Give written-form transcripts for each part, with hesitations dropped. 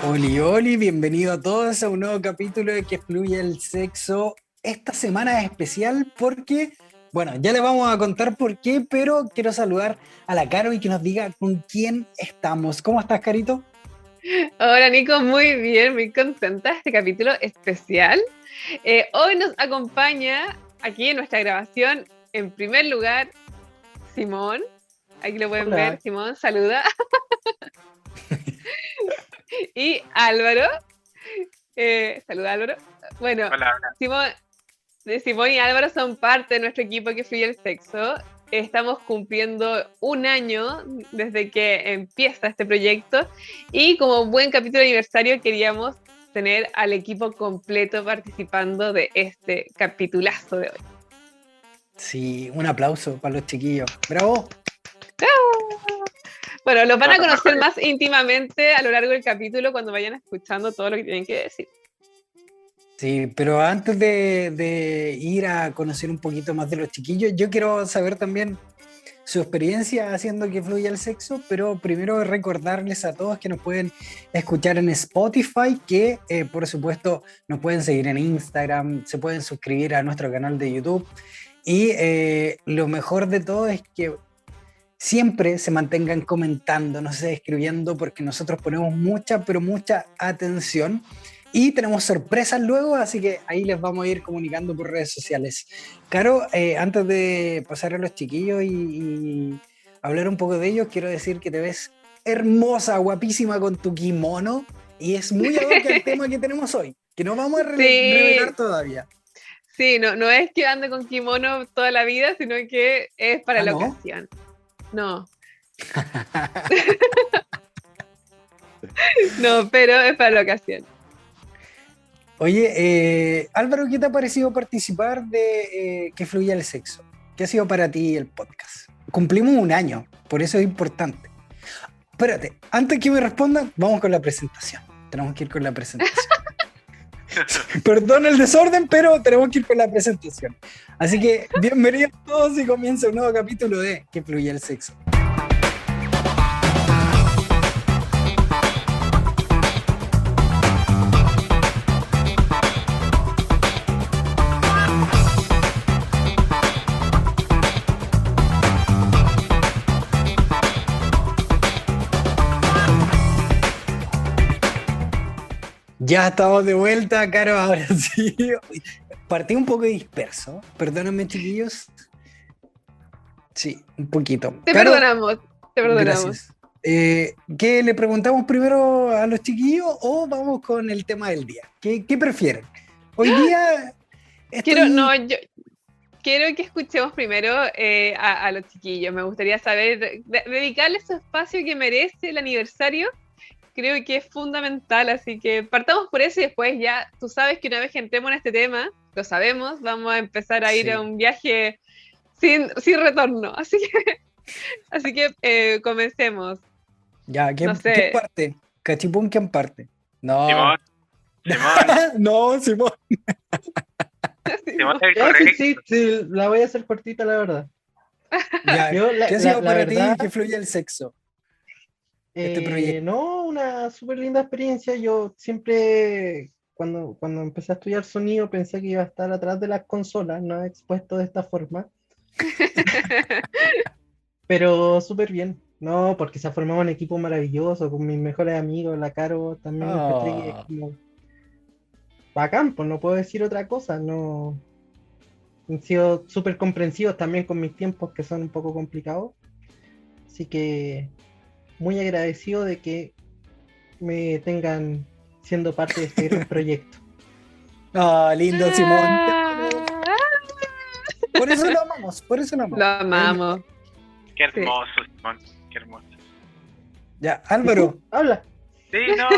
Oli, oli, bienvenido a todos a un nuevo capítulo de Que Fluye el Sexo. Esta semana es especial porque, bueno, ya les vamos a contar por qué, pero quiero saludar a la Caro y que nos diga con quién estamos. ¿Cómo estás, Carito? Hola Nico, muy bien, muy contenta de este capítulo especial. Hoy nos acompaña aquí en nuestra grabación, en primer lugar, Simón. Aquí lo pueden Hola. ver, Simón, saluda. Y Álvaro. Saluda Álvaro. Bueno, Hola. Simón y Álvaro son parte de nuestro equipo Que Fluye el Sexo. Estamos cumpliendo un año desde que empieza este proyecto y como buen capítulo aniversario queríamos tener al equipo completo participando de este capitulazo de hoy. Sí, un aplauso para los chiquillos. ¡Bravo! Bueno, los van a conocer más íntimamente a lo largo del capítulo cuando vayan escuchando todo lo que tienen que decir. Sí, pero antes de ir a conocer un poquito más de los chiquillos, yo quiero saber también su experiencia haciendo que fluya el sexo, pero primero recordarles a todos que nos pueden escuchar en Spotify, que por supuesto nos pueden seguir en Instagram, se pueden suscribir a nuestro canal de YouTube y lo mejor de todo es que siempre se mantengan comentando, no sé, escribiendo, porque nosotros ponemos mucha, pero mucha atención. Y tenemos sorpresas luego, así que ahí les vamos a ir comunicando por redes sociales. Caro, antes de pasar a los chiquillos y hablar un poco de ellos, quiero decir que te ves hermosa, guapísima con tu kimono y es muy ad hoc al tema que tenemos hoy, que no vamos a revelar todavía. Sí, no es que ande con kimono toda la vida, sino que es para la ocasión. No. No, pero es para la ocasión. Oye, Álvaro, ¿qué te ha parecido participar de Que Fluya el Sexo? ¿Qué ha sido para ti el podcast? Cumplimos un año, por eso es importante. Espérate, antes que me respondan, vamos con la presentación. Tenemos que ir con la presentación. Perdón el desorden, pero tenemos que ir con la presentación. Así que, bienvenidos todos y comienza un nuevo capítulo de Que Fluya el Sexo. Ya estamos de vuelta, Caro, ahora sí. Partí un poco disperso, perdónenme, chiquillos. Sí, un poquito. Te Caro, perdonamos. Gracias. ¿Qué le preguntamos primero a los chiquillos o vamos con el tema del día? ¿Qué prefieren? Hoy día yo quiero que escuchemos primero a los chiquillos. Me gustaría saber, dedicarles su espacio que merece el aniversario. Creo que es fundamental, así que partamos por eso y después ya, tú sabes que una vez que entremos en este tema, lo sabemos, vamos a empezar a ir a un viaje sin retorno, así que comencemos. Ya, ¿quién parte? Cachipún, ¿quién parte? No. Simón. No, Simón. Simón es el correcto. Sí, la voy a hacer cortita, la verdad. Ya, ¿qué ha sido para verdad, ti que fluya el sexo? Este proyecto. No, una súper linda experiencia. Yo siempre, cuando empecé a estudiar sonido, pensé que iba a estar atrás de las consolas, no expuesto de esta forma. Pero súper bien, no, porque se ha formado un equipo maravilloso con mis mejores amigos, la Caro también, que es como bacán, pues no puedo decir otra cosa, no. Han sido súper comprensivos también con mis tiempos que son un poco complicados. Así que muy agradecido de que me tengan siendo parte de este gran proyecto. Lindo, Simón. Por eso lo amamos, Lo amamos. Qué hermoso, sí. Simón, qué hermoso. Ya, Álvaro. Habla. Sí, no,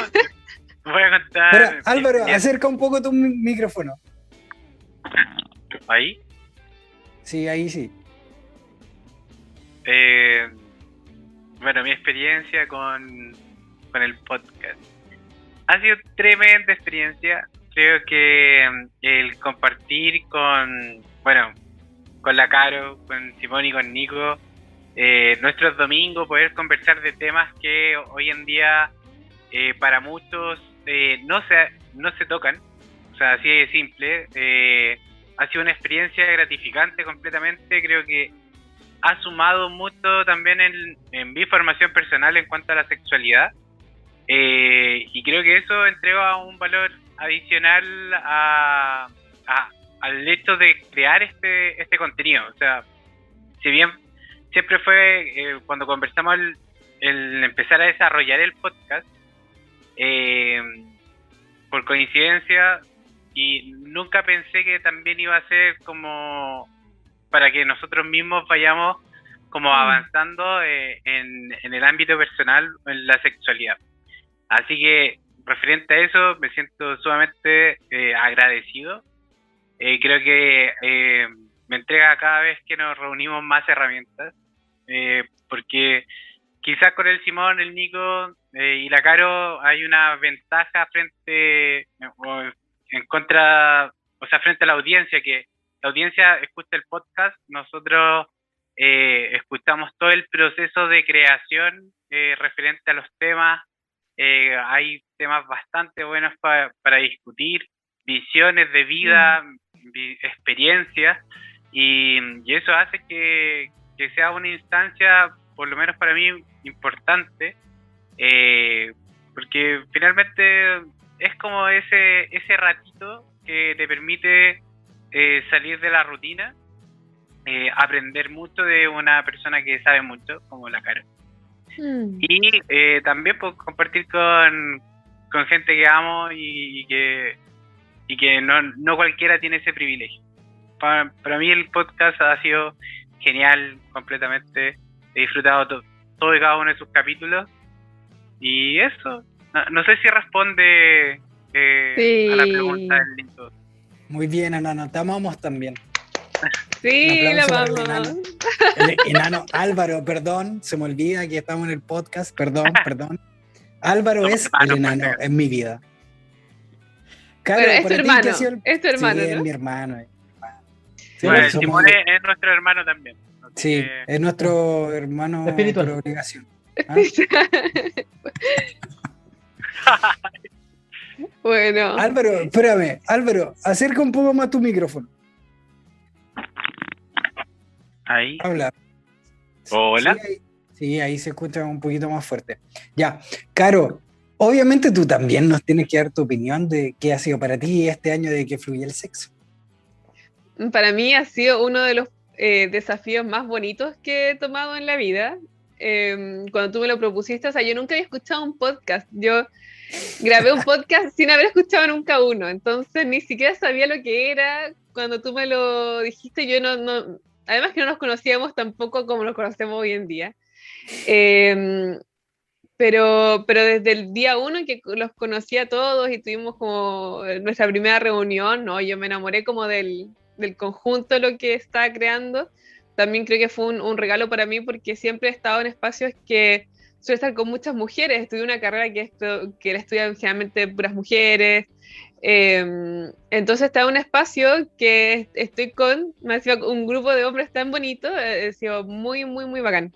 voy a contar. Pero, Álvaro, acerca un poco tu micrófono. ¿Ahí? Sí, ahí sí. Bueno, mi experiencia con el podcast ha sido tremenda experiencia. Creo que el compartir con la Caro, con Simón y con Nico nuestros domingos, poder conversar de temas que hoy en día para muchos no se tocan, o sea, así de simple. Ha sido una experiencia gratificante completamente, creo que ha sumado mucho también en mi formación personal en cuanto a la sexualidad, y creo que eso entrega un valor adicional al hecho de crear este contenido. O sea, si bien siempre fue cuando conversamos el empezar a desarrollar el podcast, por coincidencia, y nunca pensé que también iba a ser como para que nosotros mismos vayamos como avanzando en el ámbito personal, en la sexualidad. Así que referente a eso me siento sumamente agradecido. Creo que me entrega cada vez que nos reunimos más herramientas, porque quizás con el Simón, el Nico y la Caro hay una ventaja frente a la audiencia, que la audiencia escucha el podcast, nosotros escuchamos todo el proceso de creación referente a los temas. Hay temas bastante buenos para discutir, visiones de vida, experiencias, y eso hace que sea una instancia, por lo menos para mí, importante, porque finalmente es como ese ratito que te permite salir de la rutina, aprender mucho de una persona que sabe mucho, como la Caro. Y también pues, compartir con gente que amo y que no cualquiera tiene ese privilegio. Para mí el podcast ha sido genial completamente. He disfrutado todo y cada uno de sus capítulos. Y eso, no sé si responde a la pregunta del Linto. Muy bien, Enano, te amamos también. Sí, la para el vamos. enano Álvaro, perdón, se me olvida que estamos en el podcast, perdón. Álvaro es el enano en mi vida. Claro, bueno, es tu hermano, sí, ¿no? es mi hermano. Sí, Bueno, Simón es nuestro hermano también. Sí, es nuestro hermano espiritual por obligación. ¿Ah? Bueno. Álvaro, espérame, acerca un poco más tu micrófono. Ahí. Habla. Hola. Sí, ahí se escucha un poquito más fuerte. Ya, Caro, obviamente tú también nos tienes que dar tu opinión de qué ha sido para ti este año de que fluye el sexo. Para mí ha sido uno de los desafíos más bonitos que he tomado en la vida. Cuando tú me lo propusiste, o sea, yo nunca había escuchado un podcast. Yo grabé un podcast sin haber escuchado nunca uno, entonces ni siquiera sabía lo que era. Cuando tú me lo dijiste, yo no además que no nos conocíamos tampoco como nos conocemos hoy en día. Pero desde el día uno que los conocí a todos y tuvimos como nuestra primera reunión, ¿no? Yo me enamoré como del conjunto de lo que estaba creando. También creo que fue un regalo para mí porque siempre he estado en espacios que suele estar con muchas mujeres. Estudié una carrera que la estudian generalmente puras mujeres. Entonces estaba en un espacio que estoy con un grupo de hombres tan bonito. Ha sido muy, muy, muy bacán.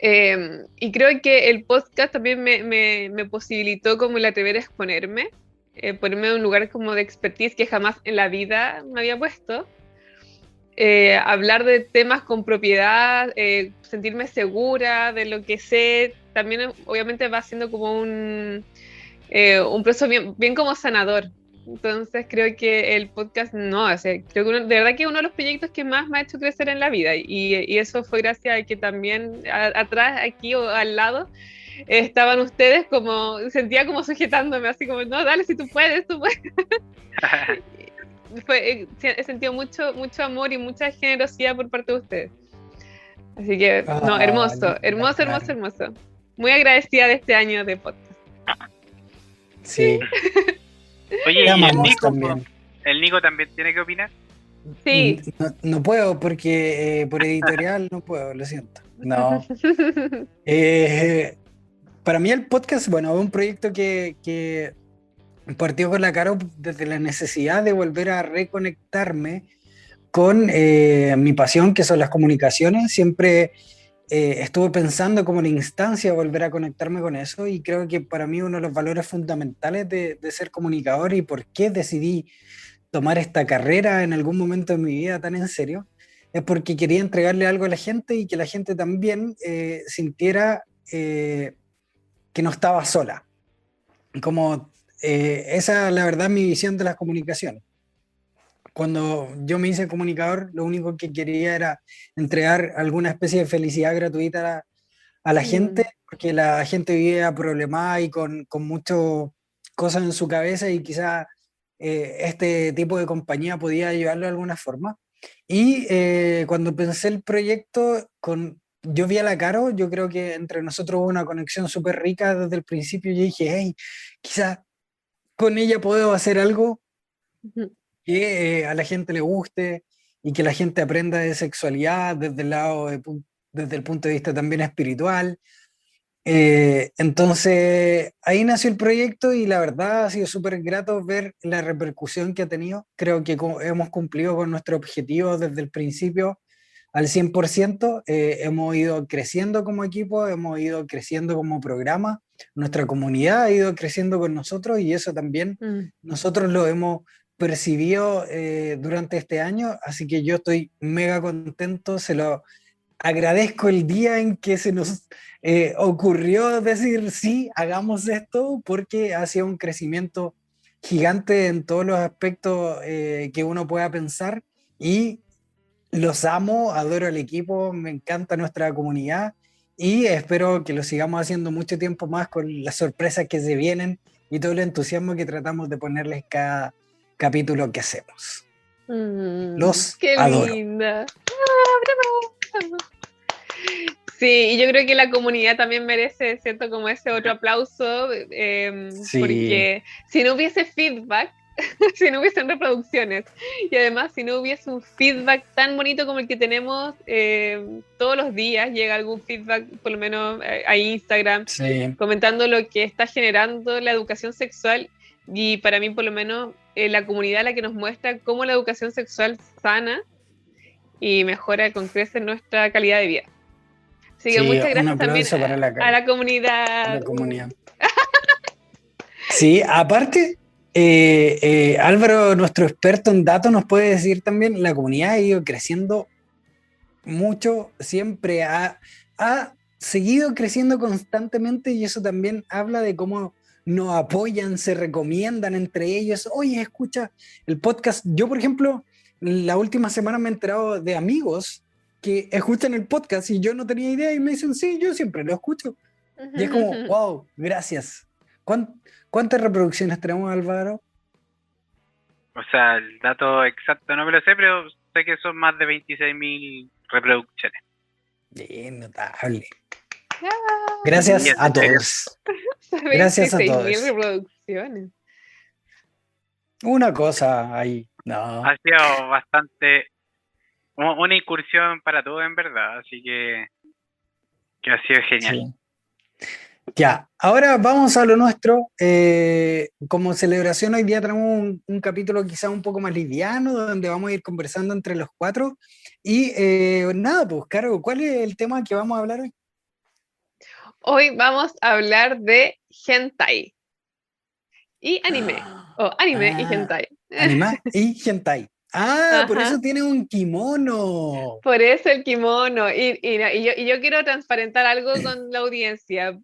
Y creo que el podcast también me posibilitó como el atrever a exponerme, ponerme en un lugar como de expertise que jamás en la vida me había puesto. Hablar de temas con propiedad, sentirme segura de lo que sé, también obviamente va siendo como un proceso bien como sanador. Entonces creo que el podcast creo que de verdad que es uno de los proyectos que más me ha hecho crecer en la vida, y eso fue gracias a que también atrás, aquí o al lado, estaban ustedes, como sentía como sujetándome, así como, no, dale, si tú puedes. He sentido mucho amor y mucha generosidad por parte de ustedes. Así que, hermoso. Muy agradecida de este año de podcast. Sí. Oye, Te y amamos también. ¿El Nico también tiene que opinar? Sí. No puedo porque por editorial no puedo, lo siento. No. Para mí el podcast, bueno, es un proyecto que partió con la Caro desde la necesidad de volver a reconectarme con mi pasión, que son las comunicaciones. Siempre estuve pensando como la instancia de volver a conectarme con eso, y creo que para mí uno de los valores fundamentales de ser comunicador y por qué decidí tomar esta carrera en algún momento de mi vida tan en serio, es porque quería entregarle algo a la gente y que la gente también sintiera que no estaba sola. Como esa, la verdad, es mi visión de las comunicaciones. Cuando yo me hice comunicador, lo único que quería era entregar alguna especie de felicidad gratuita a la gente, porque la gente vivía problemada y con muchas cosas en su cabeza, y quizá este tipo de compañía podía ayudarlo de alguna forma. Y cuando pensé el proyecto, yo vi a la Caro, yo creo que entre nosotros hubo una conexión súper rica desde el principio. Yo dije, hey, quizá con ella puedo hacer algo que a la gente le guste y que la gente aprenda de sexualidad desde el lado desde el punto de vista también espiritual. Entonces ahí nació el proyecto, y la verdad ha sido súper grato ver la repercusión que ha tenido. Creo que hemos cumplido con nuestro objetivo desde el principio al 100%. Hemos ido creciendo como equipo, hemos ido creciendo como programa, nuestra comunidad ha ido creciendo con nosotros, y eso también nosotros lo hemos percibido durante este año, así que yo estoy mega contento. Se lo agradezco el día en que se nos ocurrió decir sí, hagamos esto, porque ha sido un crecimiento gigante en todos los aspectos que uno pueda pensar, y los amo, adoro el equipo, me encanta nuestra comunidad, y espero que lo sigamos haciendo mucho tiempo más con las sorpresas que se vienen y todo el entusiasmo que tratamos de ponerles cada capítulo que hacemos. Los ¡Qué adoro. linda! ¡Bravo! Sí, y yo creo que la comunidad también merece, ¿cierto? Como ese otro aplauso, Sí. porque si no hubiese feedback, si no hubiesen reproducciones, y además si no hubiese un feedback tan bonito como el que tenemos todos los días, llega algún feedback, por lo menos a Instagram, Sí. comentando lo que está generando la educación sexual, y para mí por lo menos la comunidad la que nos muestra cómo la educación sexual sana y mejora con creces nuestra calidad de vida. Así que Sí, muchas un gracias también aplauso para a la comunidad. la comunidad. Sí, aparte, Álvaro, nuestro experto en datos, nos puede decir también, la comunidad ha ido creciendo mucho, siempre ha seguido creciendo constantemente, y eso también habla de cómo nos apoyan, se recomiendan entre ellos. Oye, escucha el podcast. Yo, por ejemplo, la última semana me he enterado de amigos que escuchan el podcast y yo no tenía idea, y me dicen, sí, yo siempre lo escucho. Y es como, wow, gracias. ¿Cuántas reproducciones tenemos, Álvaro? O sea, el dato exacto no me lo sé, pero sé que son más de 26.000 reproducciones. Bien, notable. Gracias a todos. Gracias a 26.000 todos. reproducciones. Una cosa ahí. No. Ha sido bastante una incursión para todos, en verdad, así que ha sido genial. Sí. Ya, ahora vamos a lo nuestro. Como celebración, hoy día tenemos un capítulo quizá un poco más liviano, donde vamos a ir conversando entre los cuatro. Y nada, pues, Caro, ¿cuál es el tema que vamos a hablar hoy? Hoy vamos a hablar de hentai y anime, o anime y hentai. Anime y hentai. Ah, por Ajá. eso tiene un kimono. Por eso el kimono. Y yo quiero transparentar algo con la audiencia.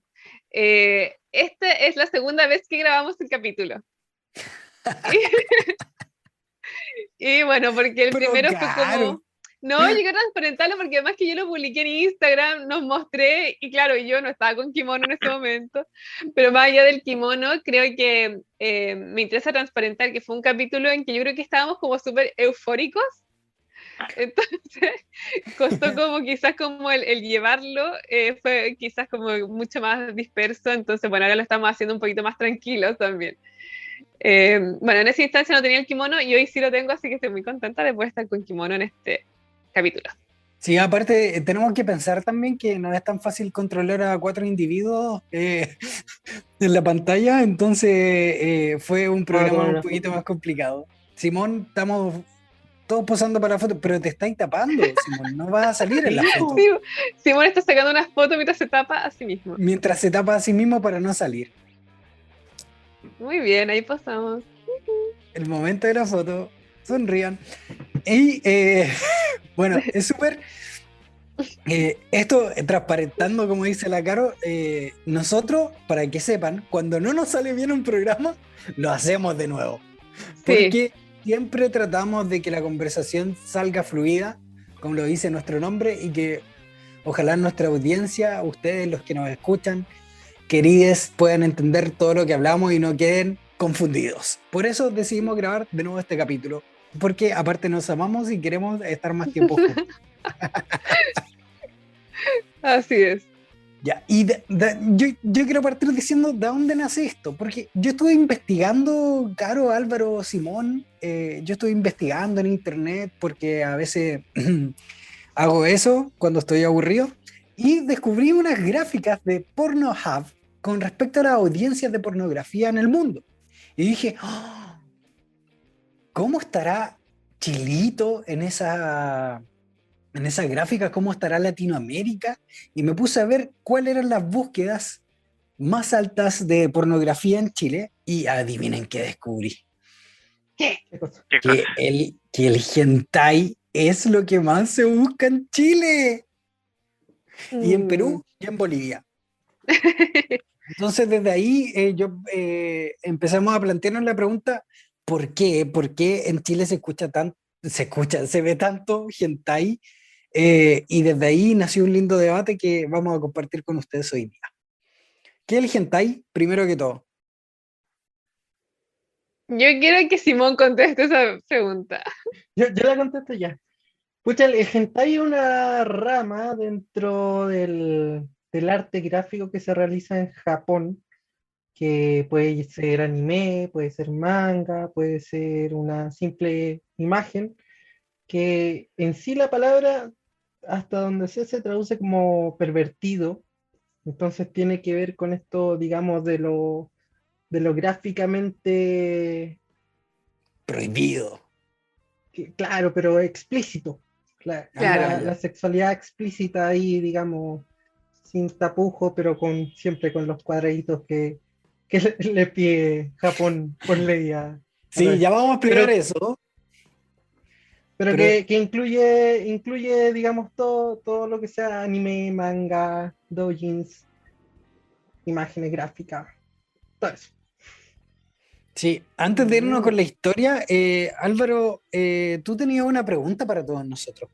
Esta es la segunda vez que grabamos el capítulo. Y bueno, porque el Pero primero fue claro. como... No, yo quiero transparentarlo porque además que yo lo publiqué en Instagram, nos mostré, y claro, yo no estaba con kimono en ese momento, pero más allá del kimono, creo que me interesa transparentar que fue un capítulo en que yo creo que estábamos como súper eufóricos, entonces costó como quizás como el llevarlo, fue quizás como mucho más disperso, entonces bueno, ahora lo estamos haciendo un poquito más tranquilos también. Bueno, en esa instancia no tenía el kimono y hoy sí lo tengo, así que estoy muy contenta de poder estar con kimono en este capítulo. Sí, aparte tenemos que pensar también que no es tan fácil controlar a 4 individuos en la pantalla, entonces fue un programa un poquito más complicado. Simón, estamos todos posando para la foto, pero te estáis tapando, Simón, no vas a salir en la foto. Sí, Simón está sacando unas fotos mientras se tapa a sí mismo. Mientras se tapa a sí mismo para no salir. Muy bien, ahí pasamos. El momento de la foto, sonrían. Y bueno, es súper. Esto transparentando, como dice la Caro, nosotros, para que sepan, cuando no nos sale bien un programa, lo hacemos de nuevo. Porque siempre tratamos de que la conversación salga fluida, como lo dice nuestro nombre, y que ojalá nuestra audiencia, ustedes los que nos escuchan, queridos, puedan entender todo lo que hablamos y no queden confundidos. Por eso decidimos grabar de nuevo este capítulo, porque aparte nos amamos y queremos estar más tiempo juntos. Así es. Ya, y yo quiero partir diciendo de dónde nace esto, porque yo estuve investigando, Caro, Álvaro, Simón, yo estuve investigando en internet porque a veces hago eso cuando estoy aburrido y descubrí unas gráficas de Pornhub con respecto a las audiencias de pornografía en el mundo. Y dije, ¡oh! ¿Cómo estará Chilito en esa gráfica? ¿Cómo estará Latinoamérica? Y me puse a ver cuáles eran las búsquedas más altas de pornografía en Chile y adivinen qué descubrí. ¿Qué cosa? ¿Qué cosa? Que el hentai es lo que más se busca en Chile y en Perú y en Bolivia. Entonces desde ahí empezamos a plantearnos la pregunta, ¿por qué? ¿Por qué en Chile se ve tanto hentai? Y desde ahí nació un lindo debate que vamos a compartir con ustedes hoy día. ¿Qué es el hentai? Primero que todo. Yo quiero que Simón conteste esa pregunta. Yo la contesto ya. Pucha, el hentai es una rama dentro del arte gráfico que se realiza en Japón, que puede ser anime, puede ser manga, puede ser una simple imagen, que en sí la palabra, hasta donde se traduce como pervertido, entonces tiene que ver con esto, digamos, de lo gráficamente, Prohibido. claro, pero explícito. Claro. La sexualidad explícita ahí, digamos, sin tapujo, pero siempre con los cuadraditos que le pide Japón por ley Sí, ya vamos a explicar pero, eso. pero Pero que incluye, digamos, todo lo que sea anime, manga, doujins, imágenes gráficas, todo eso. sí, antes de irnos con la historia, Álvaro, tú tenías una pregunta para todos nosotros.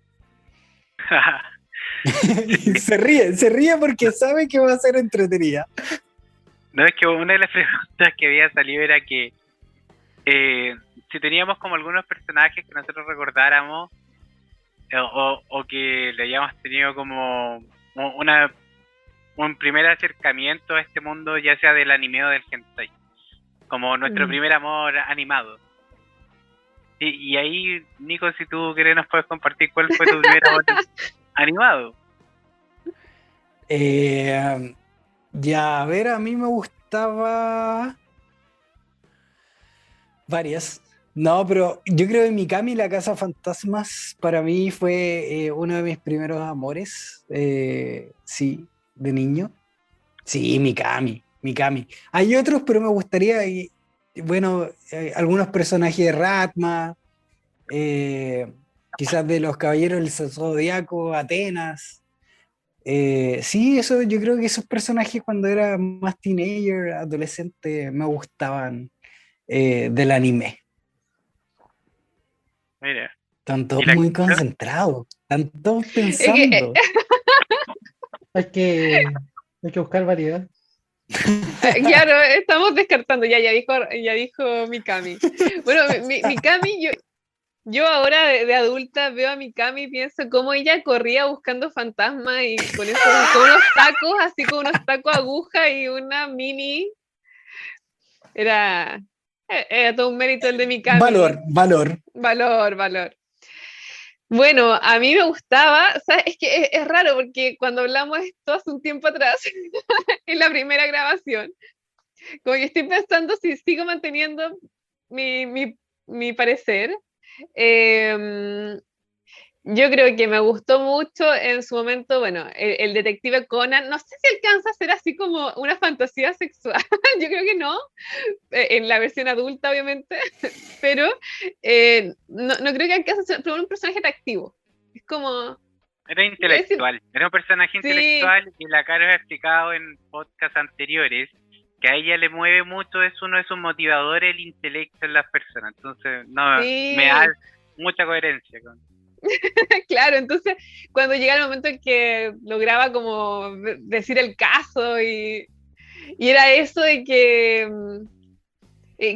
Y se ríe porque sabe que va a ser entretenida. No, es que una de las preguntas que había salido era que si teníamos como algunos personajes que nosotros recordáramos o que le hayamos tenido como un primer acercamiento a este mundo, ya sea del anime o del hentai, como nuestro primer amor animado. Y ahí, Nico, si tú querés nos puedes compartir cuál fue tu primer amor animado. Ya, a ver, a mí me gustaba varias. No, pero yo creo que Mikami, la Casa Fantasmas, para mí fue uno de mis primeros amores. Sí, de niño. Sí, Mikami. Hay otros, pero me gustaría, bueno, algunos personajes de Ratma, quizás de los Caballeros del Zodiaco, Atenas. Sí, eso, yo creo que esos personajes cuando era más teenager, adolescente, me gustaban del anime. Mira. Están todos muy concentrados, están todos pensando. Hay que buscar variedad. Claro, estamos descartando, ya dijo Mikami. Bueno, Mikami, yo ahora de adulta veo a Mikami y pienso cómo ella corría buscando fantasmas y con unos tacos, así con unos tacos aguja y una mini. Era todo un mérito el de Mikami. Valor. Bueno, a mí me gustaba, ¿sabes? Es que es raro porque cuando hablamos esto hace un tiempo atrás, en la primera grabación, como que estoy pensando si sigo manteniendo mi parecer, Eh, yo creo que me gustó mucho en su momento, bueno, el detective Conan, no sé si alcanza a ser así como una fantasía sexual, yo creo que no, en la versión adulta obviamente, pero no creo que alcance a ser pero un personaje atractivo. Es como, Era es, intelectual, era un personaje sí, intelectual y la Caro ha explicado en podcasts anteriores que a ella le mueve mucho, es uno de sus motivadores el intelecto en las personas. Entonces, no, me da sí, mucha coherencia con... claro, entonces cuando llega el momento en que lograba como decir el caso y era eso de que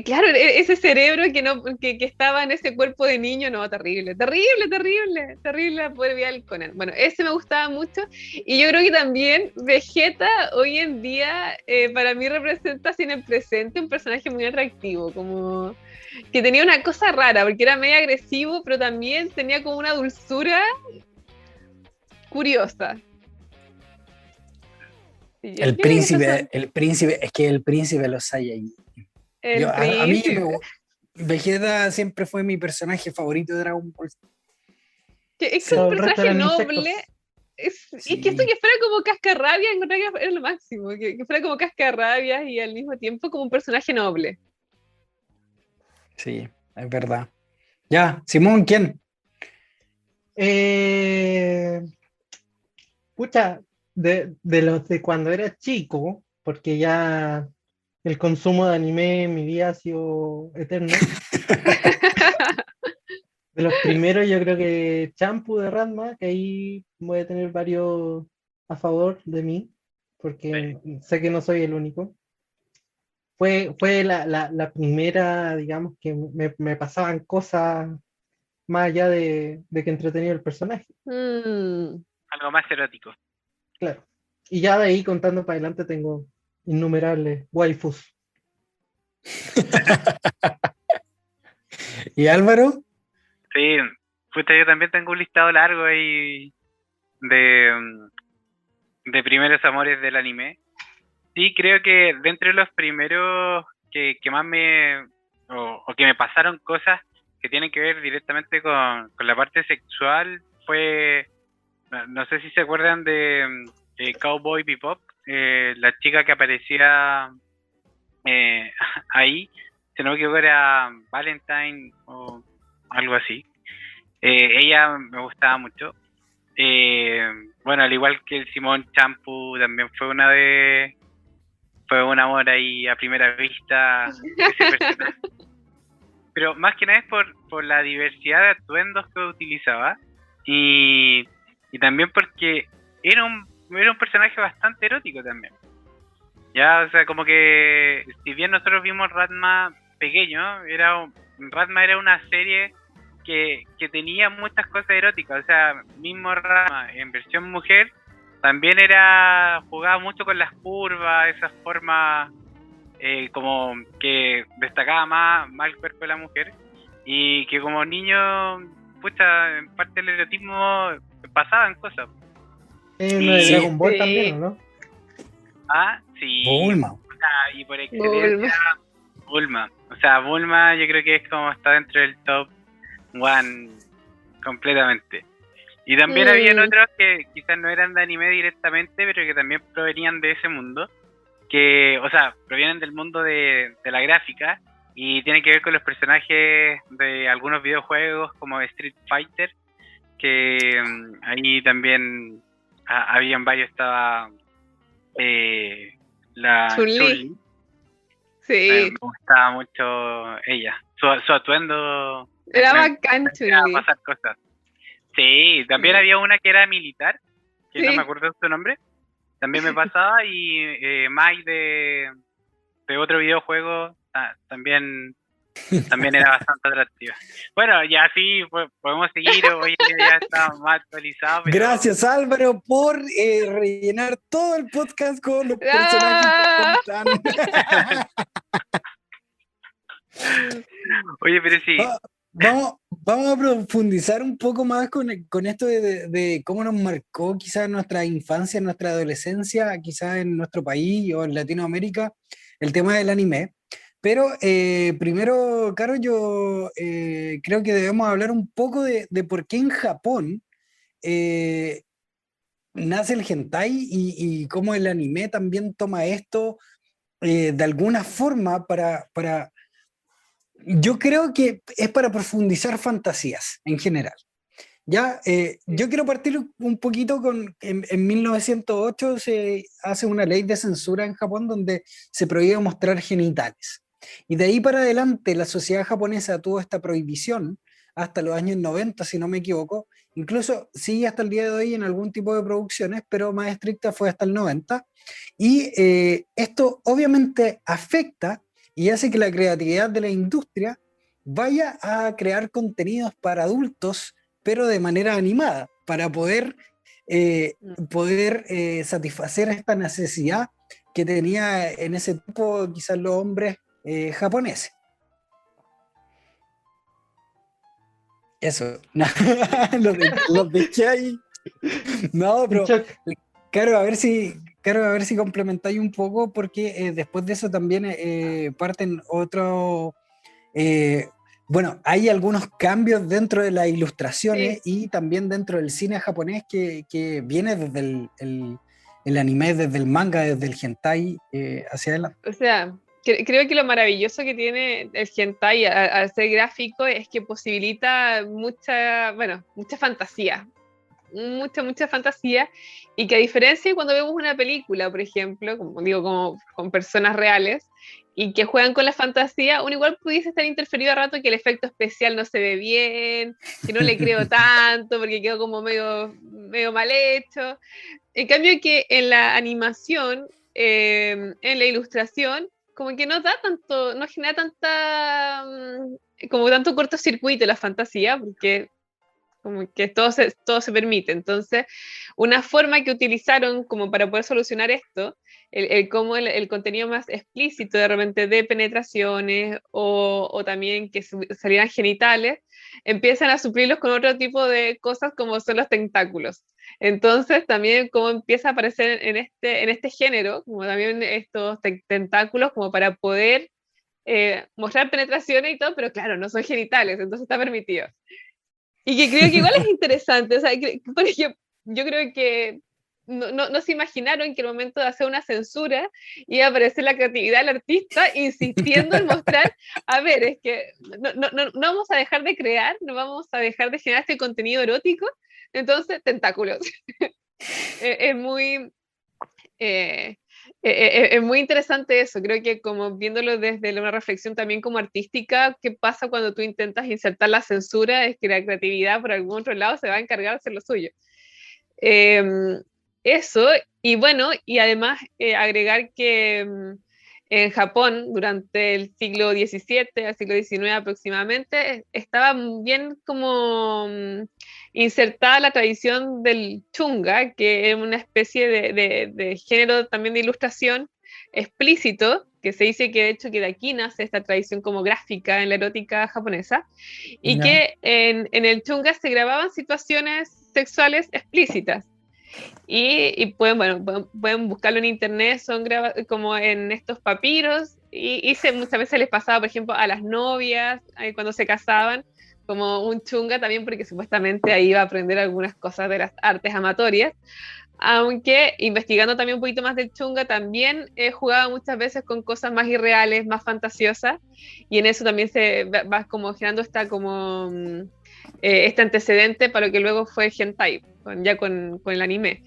claro, ese cerebro que no que estaba en ese cuerpo de niño, no, terrible, terrible, terrible, terrible poder ver al Conan. Bueno, ese me gustaba mucho y yo creo que también Vegeta hoy en día para mí representa así en el presente un personaje muy atractivo, como que tenía una cosa rara, porque era medio agresivo, pero también tenía como una dulzura curiosa. Y yo creo que esos son Es que el príncipe de los Saiyajin. el A mí príncipe. Vegeta siempre fue mi personaje favorito de Dragon Ball. Que es que un Todo el resto personaje eran noble. insectos. Y que esto Sí, que fuera como cascarrabias, encontré que era lo máximo, que fuera como cascarrabias y al mismo tiempo como un personaje noble. sí, es verdad. Ya, Simón, ¿quién? Eh, pucha, de los de cuando era chico, porque ya el consumo de anime en mi vida ha sido eterno. De los primeros, yo creo que Champu de Ranma, que ahí voy a tener varios a favor de mí, porque sé que no soy el único. Fue la primera, digamos, que me pasaban cosas más allá de que entretenía el personaje, Mm. algo más erótico. claro. Y ya de ahí contando para adelante tengo innumerables waifus. ¿Y Álvaro? Sí, puta, yo también tengo un listado largo ahí de, de primeros amores del anime. Sí, creo que de entre los primeros que más o que me pasaron cosas que tienen que ver directamente con la parte sexual fue, no sé si se acuerdan de Cowboy Bebop, la chica que aparecía ahí, si no me equivoco era Valentine o algo así. Ella me gustaba mucho. Bueno, al igual que el Simón Champu, también fue un amor ahí a primera vista ese personaje. Pero más que nada es por la diversidad de atuendos que utilizaba y también porque era un personaje bastante erótico también. Ya, o sea, como que si bien nosotros vimos Ranma pequeño, Ranma era una serie que tenía muchas cosas eróticas, o sea, mismo Ranma en versión mujer también jugaba mucho con las curvas, esas formas como que destacaba más el cuerpo de la mujer y que como niño, pucha, en parte del erotismo pasaban cosas. Uno de Y, Dragon Ball también, ¿o Sí, no? sí, Bulma. y por Bulma. excelencia, Bulma. O sea, Bulma yo creo que es como está dentro del top one completamente. Y también habían otros que quizás no eran de anime directamente, pero que también provenían de ese mundo, o sea, provienen del mundo de la gráfica y tienen que ver con los personajes de algunos videojuegos como Street Fighter, que ahí también habían varios, estaba la Chun-Li. Chun-Li, me Sí, gustaba mucho ella, su atuendo era me bacán hacía Chun-Li. pasar cosas. Sí, también había una que era militar, que no me Sí. acuerdo su nombre, también me pasaba, y Mai de otro videojuego también era bastante atractiva. Bueno, y así podemos seguir, hoy en día ya está más actualizado, pero Gracias, Álvaro, por rellenar todo el podcast con los personajes que ¡Ah! están. oye, pero sí, Vamos a profundizar un poco más con esto de cómo nos marcó quizás nuestra infancia, nuestra adolescencia, quizás en nuestro país o en Latinoamérica, el tema del anime. Pero primero, Caro, yo creo que debemos hablar un poco de por qué en Japón eh, nace el hentai y cómo el anime también toma esto de alguna forma yo creo que es para profundizar fantasías en general. Ya, yo quiero partir un poquito en 1908 se hace una ley de censura en Japón donde se prohíbe mostrar genitales. Y de ahí para adelante la sociedad japonesa tuvo esta prohibición hasta los años 90, si no me equivoco. Incluso sigue hasta el día de hoy en algún tipo de producciones, pero más estricta fue hasta el 90. Y esto obviamente afecta y hace que la creatividad de la industria vaya a crear contenidos para adultos pero de manera animada, para poder satisfacer esta necesidad que tenía en ese tiempo quizás los hombres japoneses. Eso, los dejé ahí. No, pero Caro, a ver si complementáis un poco, porque después de eso también parten otros... bueno, hay algunos cambios dentro de las ilustraciones y también dentro del cine japonés que viene desde el anime, desde el manga, desde el hentai hacia adelante. O sea, creo que lo maravilloso que tiene el hentai al ser gráfico es que posibilita mucha fantasía. Mucha fantasía, y que a diferencia de cuando vemos una película, por ejemplo, como digo, como con personas reales, y que juegan con la fantasía, uno igual pudiese estar interferido a rato que el efecto especial no se ve bien, que no le creo tanto, porque quedó como medio mal hecho. En cambio que en la animación, en la ilustración, como que no da tanto, no genera como tanto cortocircuito la fantasía, porque como que todo se permite. Entonces, una forma que utilizaron como para poder solucionar esto, como el contenido más explícito de repente de penetraciones o también que salieran genitales, empiezan a suplirlos con otro tipo de cosas como son los tentáculos. Entonces, también como empieza a aparecer en este género, como también estos tentáculos, como para poder mostrar penetraciones y todo, pero claro, no son genitales, entonces está permitido. Y que creo que igual es interesante, o sea, por ejemplo, yo creo que no se imaginaron que en el momento de hacer una censura iba a aparecer la creatividad del artista insistiendo en mostrar, a ver, es que no vamos a dejar de crear, no vamos a dejar de generar este contenido erótico, entonces tentáculos. Es muy... es muy interesante eso, creo que como viéndolo desde una reflexión también como artística, ¿qué pasa cuando tú intentas insertar la censura? Es que la creatividad por algún otro lado se va a encargar de hacer lo suyo. Eso, y bueno, y además agregar que en Japón durante el siglo XVII al siglo XIX aproximadamente estaba bien como insertada la tradición del chunga, que es una especie de género también de ilustración explícito, que se dice que de hecho que de aquí nace esta tradición como gráfica en la erótica japonesa, y que en el chunga se grababan situaciones sexuales explícitas. Y pueden buscarlo en internet, son como en estos papiros, y muchas veces les pasaba, por ejemplo, a las novias cuando se casaban, como un chunga también, porque supuestamente ahí iba a aprender algunas cosas de las artes amatorias, aunque investigando también un poquito más del chunga, también jugaba muchas veces con cosas más irreales, más fantasiosas, y en eso también se va como generando este antecedente para lo que luego fue hentai, con el anime.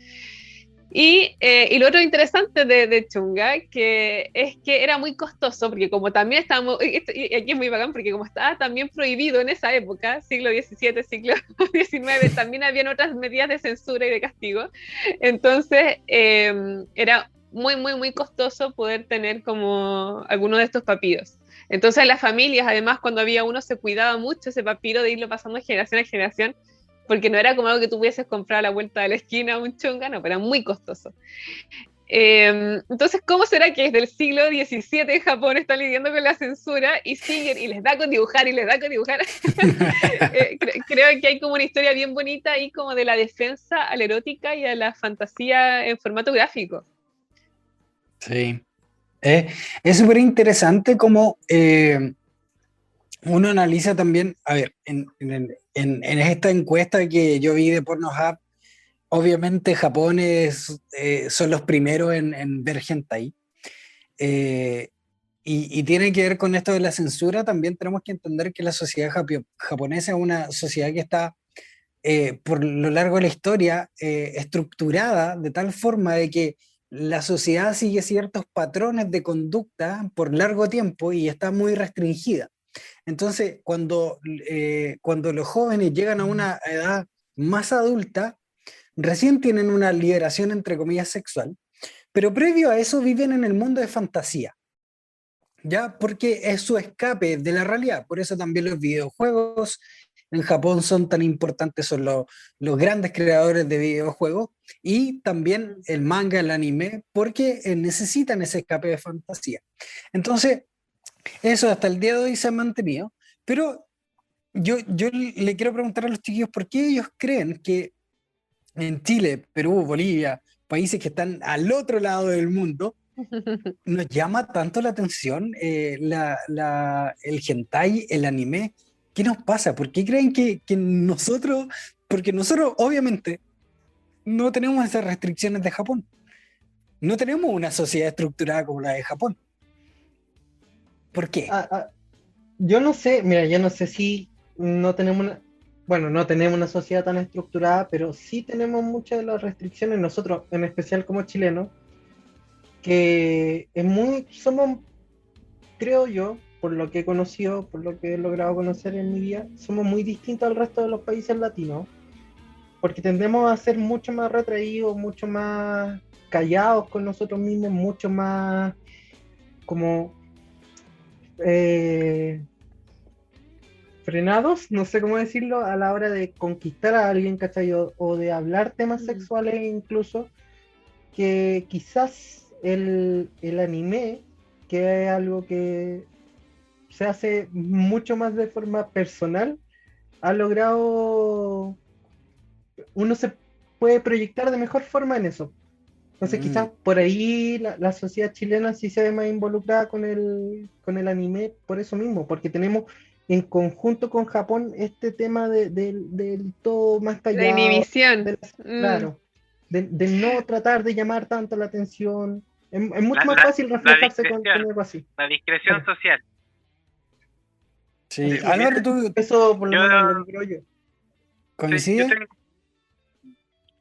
Y lo otro interesante de Chunga, que es que era muy costoso, porque como también estábamos, y aquí es muy bacán, porque como estaba también prohibido en esa época, siglo XVII, siglo XIX, también habían otras medidas de censura y de castigo, entonces era muy costoso poder tener como alguno de estos papiros. Entonces las familias, además, cuando había uno, se cuidaba mucho ese papiro de irlo pasando de generación a generación, porque no era como algo que tú pudieses comprar a la vuelta de la esquina un chunga, no, pero era muy costoso. Entonces, ¿cómo será que desde el siglo XVII en Japón están lidiando con la censura y siguen y les da con dibujar y les da con dibujar? Creo que hay como una historia bien bonita ahí como de la defensa a la erótica y a la fantasía en formato gráfico. Sí. Es súper interesante como uno analiza también, a ver, en esta encuesta que yo vi de Pornhub, obviamente Japón son los primeros en ver hentai. Eh, y tiene que ver con esto de la censura. También tenemos que entender que la sociedad japonesa es una sociedad que está por lo largo de la historia estructurada de tal forma de que la sociedad sigue ciertos patrones de conducta por largo tiempo y está muy restringida. Entonces, cuando los jóvenes llegan a una edad más adulta, recién tienen una liberación, entre comillas, sexual, pero previo a eso viven en el mundo de fantasía, ¿ya? Porque es su escape de la realidad. Por eso también los videojuegos en Japón son tan importantes, son los grandes creadores de videojuegos, y también el manga, el anime, porque necesitan ese escape de fantasía. Entonces, eso hasta el día de hoy se ha mantenido, pero yo le quiero preguntar a los chiquillos por qué ellos creen que en Chile, Perú, Bolivia, países que están al otro lado del mundo, nos llama tanto la atención el hentai, el anime. ¿Qué nos pasa? ¿Por qué creen que nosotros, porque nosotros obviamente no tenemos esas restricciones de Japón, no tenemos una sociedad estructurada como la de Japón? ¿Por qué? Yo no sé, mira, yo no sé si no tenemos bueno, no tenemos una sociedad tan estructurada, pero sí tenemos muchas de las restricciones nosotros, en especial como chilenos, que somos, creo yo, por lo que he conocido, por lo que he logrado conocer en mi vida, somos muy distintos al resto de los países latinos, porque tendemos a ser mucho más retraídos, mucho más callados con nosotros mismos, mucho más como frenados, no sé cómo decirlo, a la hora de conquistar a alguien, ¿cachai? O de hablar temas sexuales incluso, que quizás el anime, que es algo que se hace mucho más de forma personal, ha logrado, uno se puede proyectar de mejor forma en eso. Entonces quizás por ahí la sociedad chilena sí se ve más involucrada con el anime por eso mismo, porque tenemos en conjunto con Japón este tema del todo más La callado, inhibición. claro, de no tratar de llamar tanto la atención. Es mucho más La fácil reflejarse con discreción, algo así. la discreción Claro. social. Sí, Sí, Álvaro, ¿tú eso por lo Yo, menos lo creo yo. yo coincides? tengo,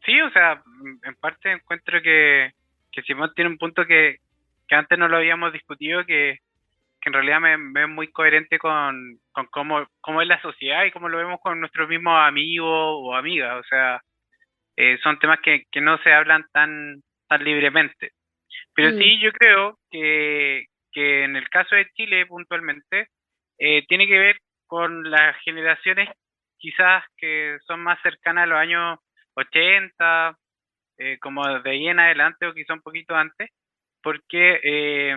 sí, o sea, en parte encuentro que Simón tiene un punto que antes no lo habíamos discutido, que en realidad me es muy coherente con cómo es la sociedad y cómo lo vemos con nuestros mismos amigos o amigas. O sea, son temas que no se hablan tan libremente. Pero sí, yo creo que en el caso de Chile puntualmente, tiene que ver con las generaciones quizás que son más cercanas a los años 80, como de ahí en adelante o quizá un poquito antes, porque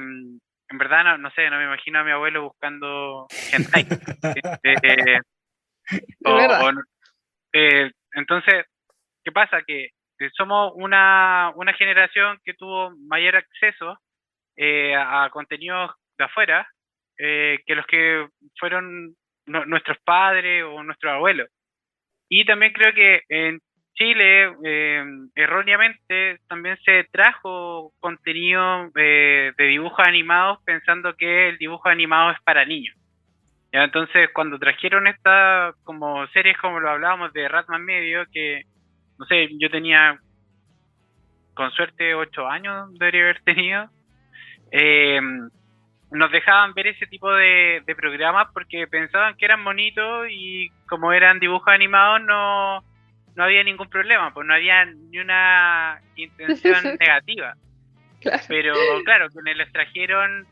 en verdad no sé, no me imagino a mi abuelo buscando hentai. ¿Sí? Es verdad. Entonces, ¿qué pasa? Que somos una generación que tuvo mayor acceso a contenidos de afuera que los que fueron nuestros padres o nuestros abuelos. Y también creo que en Chile, erróneamente, también se trajo contenido de dibujos animados pensando que el dibujo animado es para niños. ¿Ya? Entonces, cuando trajeron estas como series, como lo hablábamos de Ratman Medio, que, no sé, yo tenía, con suerte, 8 años debería haber tenido, nos dejaban ver ese tipo de programas porque pensaban que eran bonitos y como eran dibujos animados no había ningún problema, pues no había ni una intención negativa. Claro. Pero claro, quienes los trajeron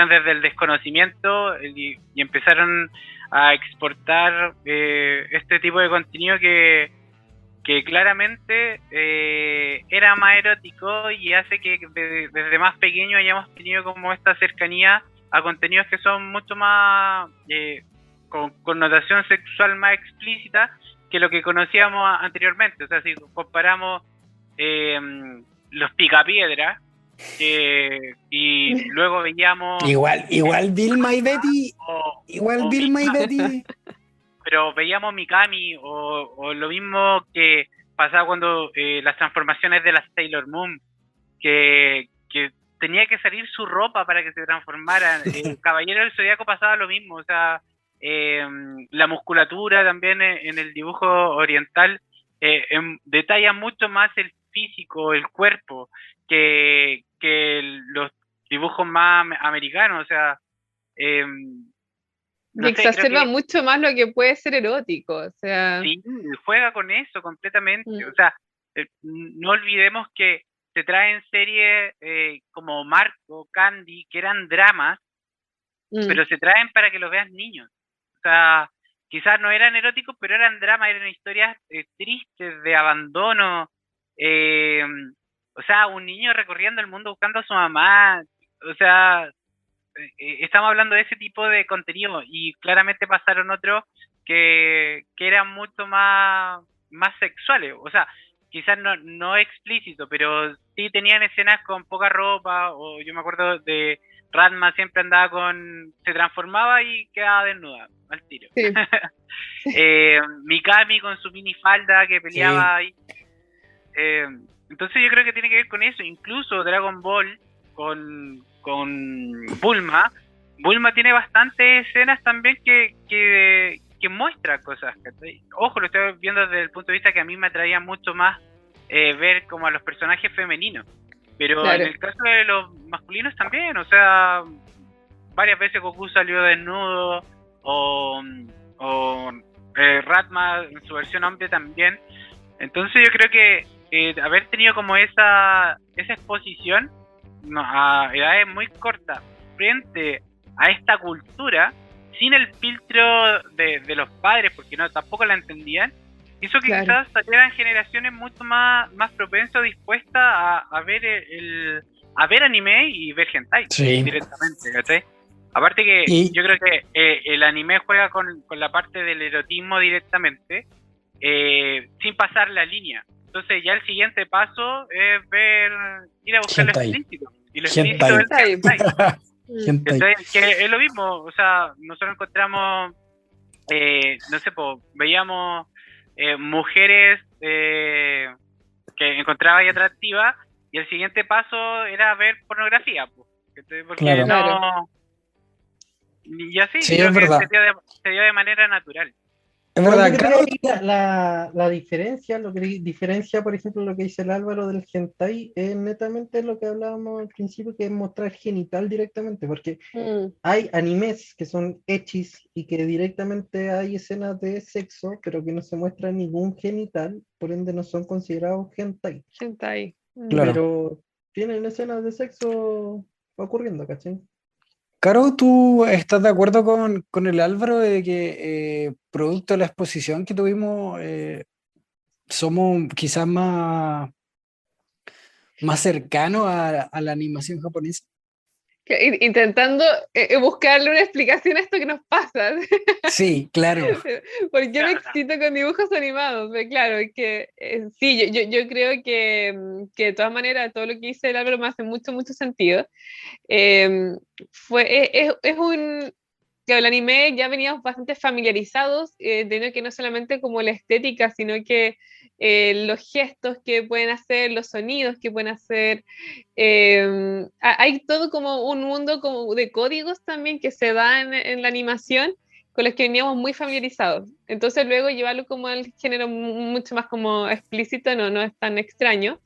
desde el desconocimiento y empezaron a exportar este tipo de contenido que claramente era más erótico y hace que desde más pequeño hayamos tenido como esta cercanía a contenidos que son mucho más con connotación sexual más explícita que lo que conocíamos anteriormente. O sea, si comparamos los Picapiedra, y luego veíamos Igual Vilma y Betty, o Vilma y Betty. pero veíamos Mikami o lo mismo que pasaba cuando las transformaciones de la Sailor Moon, que tenía que salir su ropa para que se transformara. El Caballero del Zodiaco pasaba lo mismo, o sea, la musculatura también en el dibujo oriental detalla mucho más el físico, el cuerpo, que los dibujos más americanos, o sea, y exacerba mucho más lo que puede ser erótico, o sea... Sí, juega con eso completamente, o sea, no olvidemos que se traen series como Marco, Candy, que eran dramas, pero se traen para que los vean niños, o sea, quizás no eran eróticos, pero eran dramas, eran historias tristes, de abandono, o sea, un niño recorriendo el mundo buscando a su mamá, o sea... estamos hablando de ese tipo de contenido y claramente pasaron otros que eran mucho más sexuales, o sea, quizás no explícito, pero sí tenían escenas con poca ropa, o yo me acuerdo de Ranma siempre andaba se transformaba y quedaba desnuda, al tiro. Sí. Mikami con su minifalda que peleaba ahí. Entonces yo creo que tiene que ver con eso, incluso Dragon Ball con Bulma tiene bastantes escenas también que muestra cosas, ¿cachai? Ojo, lo estoy viendo desde el punto de vista que a mí me atraía mucho más ver como a los personajes femeninos, pero claro. En el caso de los masculinos también, o sea, varias veces Goku salió desnudo o Ratma en su versión hombre también, entonces yo creo que haber tenido como esa exposición a edades muy cortas frente a esta cultura sin el filtro de los padres, porque tampoco la entendían, hizo que quizás salieran generaciones mucho más propensas, dispuestas a ver anime y ver hentai directamente, ¿cachai? Aparte que yo creo que el anime juega con la parte del erotismo directamente, sin pasar la línea. Entonces ya el siguiente paso es ir a buscar lo explícito. Y lo explícito es el hentai. Entonces, que es lo mismo, o sea, nosotros encontramos, no sé, veíamos mujeres que encontraba ahí atractivas y el siguiente paso era ver pornografía, porque no... Y así, creo que se dio de manera natural. Es verdad, la diferencia, lo que diferencia, por ejemplo, lo que dice el Álvaro del hentai es netamente lo que hablábamos al principio, que es mostrar genital directamente, porque hay animes que son echis y que directamente hay escenas de sexo, pero que no se muestra ningún genital, por ende no son considerados hentai. Claro. Pero tienen escenas de sexo ocurriendo, ¿cachai? Caro, ¿tú estás de acuerdo con el Álvaro de que producto de la exposición que tuvimos somos quizás más cercanos a la animación japonesa? Intentando buscarle una explicación a esto que nos pasa. Sí, claro. ¿Por qué me excito con dibujos animados? Claro, que sí, yo creo que de todas maneras todo lo que dice el Álvaro me hace mucho sentido. Es un... Claro, el anime ya veníamos bastante familiarizados, teniendo que no solamente como la estética, sino que los gestos que pueden hacer, los sonidos que pueden hacer, hay todo como un mundo como de códigos también que se da en la animación con los que veníamos muy familiarizados. Entonces luego llevarlo como al género mucho más como explícito no es tan extraño.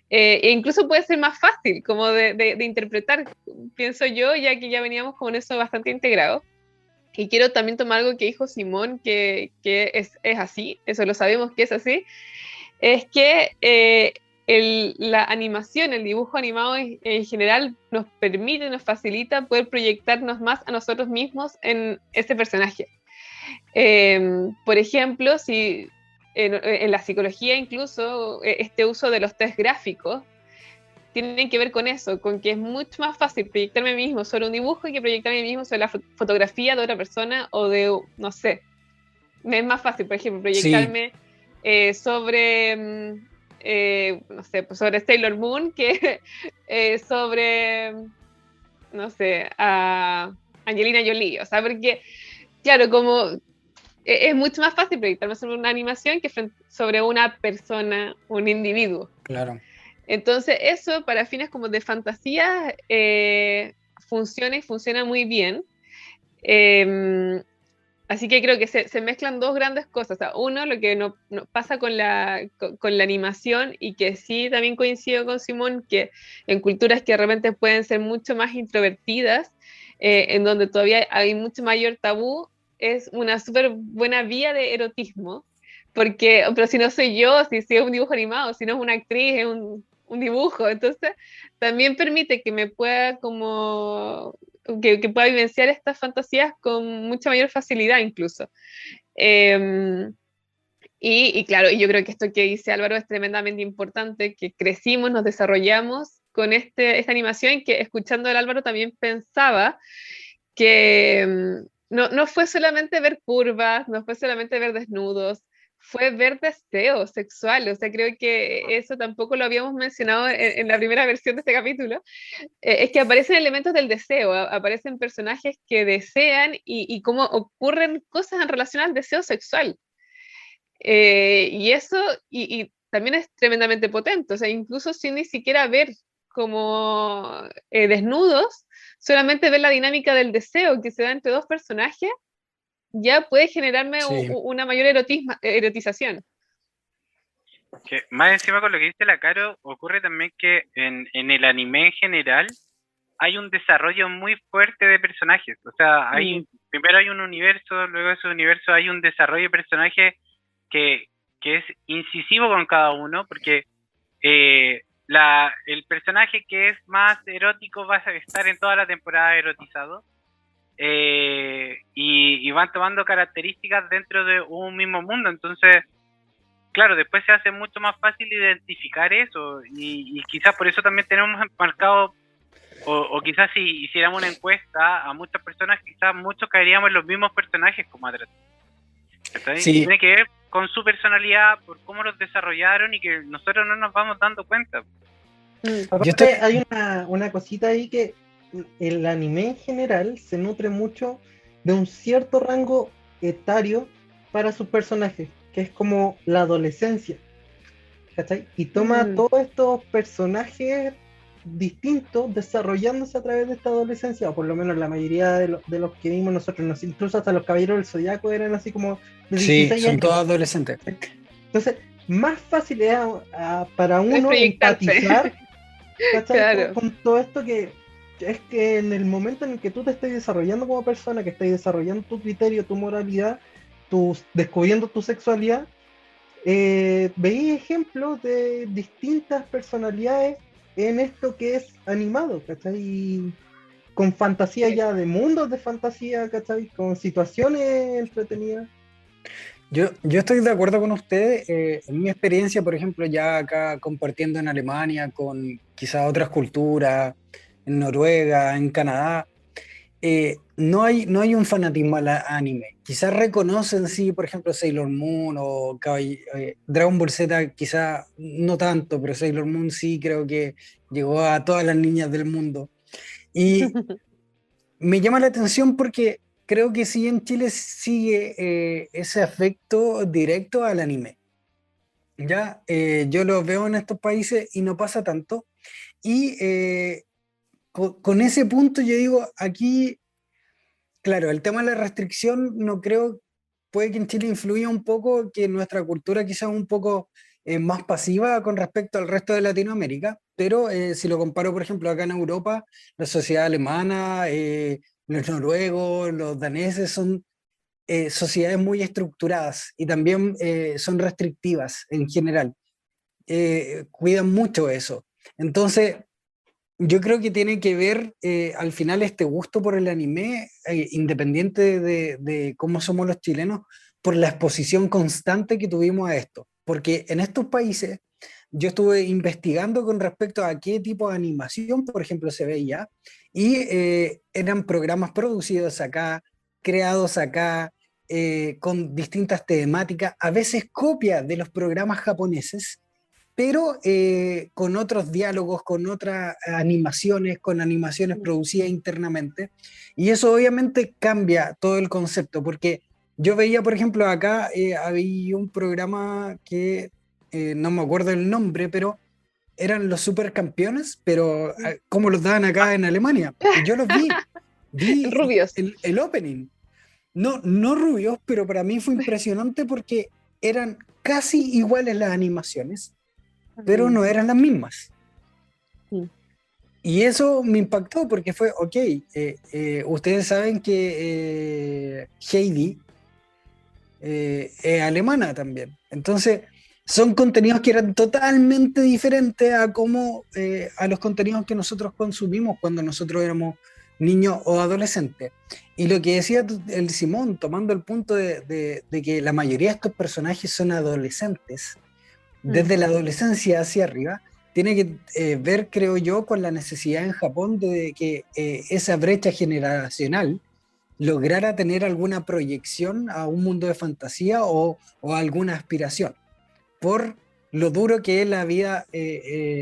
E incluso puede ser más fácil como de interpretar, pienso yo, ya que ya veníamos con eso bastante integrado. Y quiero también tomar algo que dijo Simón, que es así, eso lo sabemos que es así, es que la animación, el dibujo animado en general nos permite, nos facilita poder proyectarnos más a nosotros mismos en ese personaje. Por ejemplo, si en la psicología incluso este uso de los test gráficos tienen que ver con eso, con que es mucho más fácil proyectarme a mí mismo sobre un dibujo que proyectarme a mí mismo sobre la fotografía de otra persona o de, no sé, me es más fácil, por ejemplo, proyectarme sobre no sé, pues sobre Sailor Moon que sobre, no sé, a Angelina Jolie. O sea, porque, claro, como es mucho más fácil proyectarme sobre una animación que sobre una persona, un individuo. Claro. Entonces, eso para fines como de fantasía funciona y funciona muy bien. Así que creo que se mezclan dos grandes cosas. O sea, uno, lo que no pasa con con la animación, y que sí también coincido con Simón, que en culturas que de repente pueden ser mucho más introvertidas, en donde todavía hay mucho mayor tabú, es una súper buena vía de erotismo. Porque, pero si no soy yo, si es un dibujo animado, si no es una actriz, es un dibujo. Entonces, también permite que me pueda como que pueda vivenciar estas fantasías con mucha mayor facilidad incluso. Eh, y claro, y yo creo que esto que dice Álvaro es tremendamente importante, que crecimos, nos desarrollamos con esta animación, que escuchando al Álvaro también pensaba que no fue solamente ver curvas, no fue solamente ver desnudos, fue ver deseo sexual. O sea, creo que eso tampoco lo habíamos mencionado en la primera versión de este capítulo. Es que aparecen elementos del deseo, aparecen personajes que desean y cómo ocurren cosas en relación al deseo sexual. Y eso, y también es tremendamente potente. O sea, incluso sin ni siquiera ver como desnudos, solamente ver la dinámica del deseo que se da entre dos personajes, ya puede generarme Sí. una mayor erotización. Que más encima con lo que dice la Caro, ocurre también que en el anime en general hay un desarrollo muy fuerte de personajes. O sea, primero hay un universo, luego de ese universo hay un desarrollo de personajes que es incisivo con cada uno, porque el personaje que es más erótico va a estar en toda la temporada erotizado, y van tomando características dentro de un mismo mundo. Entonces, claro, después se hace mucho más fácil identificar eso, y quizás por eso también tenemos marcado, o quizás si hiciéramos una encuesta a muchas personas, quizás muchos caeríamos en los mismos personajes como atrás. Sí. Tiene que ver con su personalidad, por cómo los desarrollaron, y que nosotros no nos vamos dando cuenta. Aparte, hay una cosita ahí, que el anime en general se nutre mucho de un cierto rango etario para sus personajes, que es como la adolescencia, ¿cachai? Y toma todos estos personajes distintos desarrollándose a través de esta adolescencia, o por lo menos la mayoría de los que vimos nosotros, incluso hasta los Caballeros del Zodiaco eran así como de 16 Sí, son años. todos adolescentes. Entonces, más fácil es para uno empatizar, ¿cachai? Claro. Con todo esto, que es que en el momento en el que tú te estás desarrollando como persona, que estás desarrollando tu criterio, tu moralidad, descubriendo tu sexualidad, veis ejemplos de distintas personalidades en esto que es animado, ¿cachai? Y con fantasía ya de mundos de fantasía, ¿cachai? Con situaciones entretenidas. Yo estoy de acuerdo con ustedes. En mi experiencia, por ejemplo, ya acá compartiendo en Alemania con quizás otras culturas, en Noruega, en Canadá, no hay un fanatismo al anime. Quizás reconocen, sí, por ejemplo, Sailor Moon o Dragon Ball Z, quizás no tanto, pero Sailor Moon sí creo que llegó a todas las niñas del mundo. Y me llama la atención porque creo que sí en Chile sigue ese afecto directo al anime. Ya, yo lo veo en estos países y no pasa tanto. Y con ese punto yo digo, aquí, claro, el tema de la restricción no creo, puede que en Chile influya un poco, que nuestra cultura quizás un poco más pasiva con respecto al resto de Latinoamérica, pero si lo comparo, por ejemplo, acá en Europa, la sociedad alemana, los noruegos, los daneses son sociedades muy estructuradas y también son restrictivas en general. Cuidan mucho eso. Entonces, yo creo que tiene que ver al final este gusto por el anime, independiente de cómo somos los chilenos, por la exposición constante que tuvimos a esto. Porque en estos países yo estuve investigando con respecto a qué tipo de animación, por ejemplo, se veía, y eran programas producidos acá, creados acá, con distintas temáticas, a veces copias de los programas japoneses, pero con otros diálogos, con otras animaciones, con animaciones producidas internamente. Y eso obviamente cambia todo el concepto, porque yo veía, por ejemplo, acá había un programa que no me acuerdo el nombre, pero eran los supercampeones, pero como los daban acá en Alemania. Y yo los vi Rubios. el opening. No, no rubios, pero para mí fue impresionante porque eran casi iguales las animaciones, pero no eran las mismas. Mm. Y eso me impactó porque fue, ok, ustedes saben que Heidi es alemana también. Entonces, son contenidos que eran totalmente diferentes a los contenidos que nosotros consumimos cuando nosotros éramos niños o adolescentes. Y lo que decía el Simón, tomando el punto de que la mayoría de estos personajes son adolescentes, desde la adolescencia hacia arriba, tiene que ver, creo yo, con la necesidad en Japón de que esa brecha generacional lograra tener alguna proyección a un mundo de fantasía o alguna aspiración, por lo duro que es la vida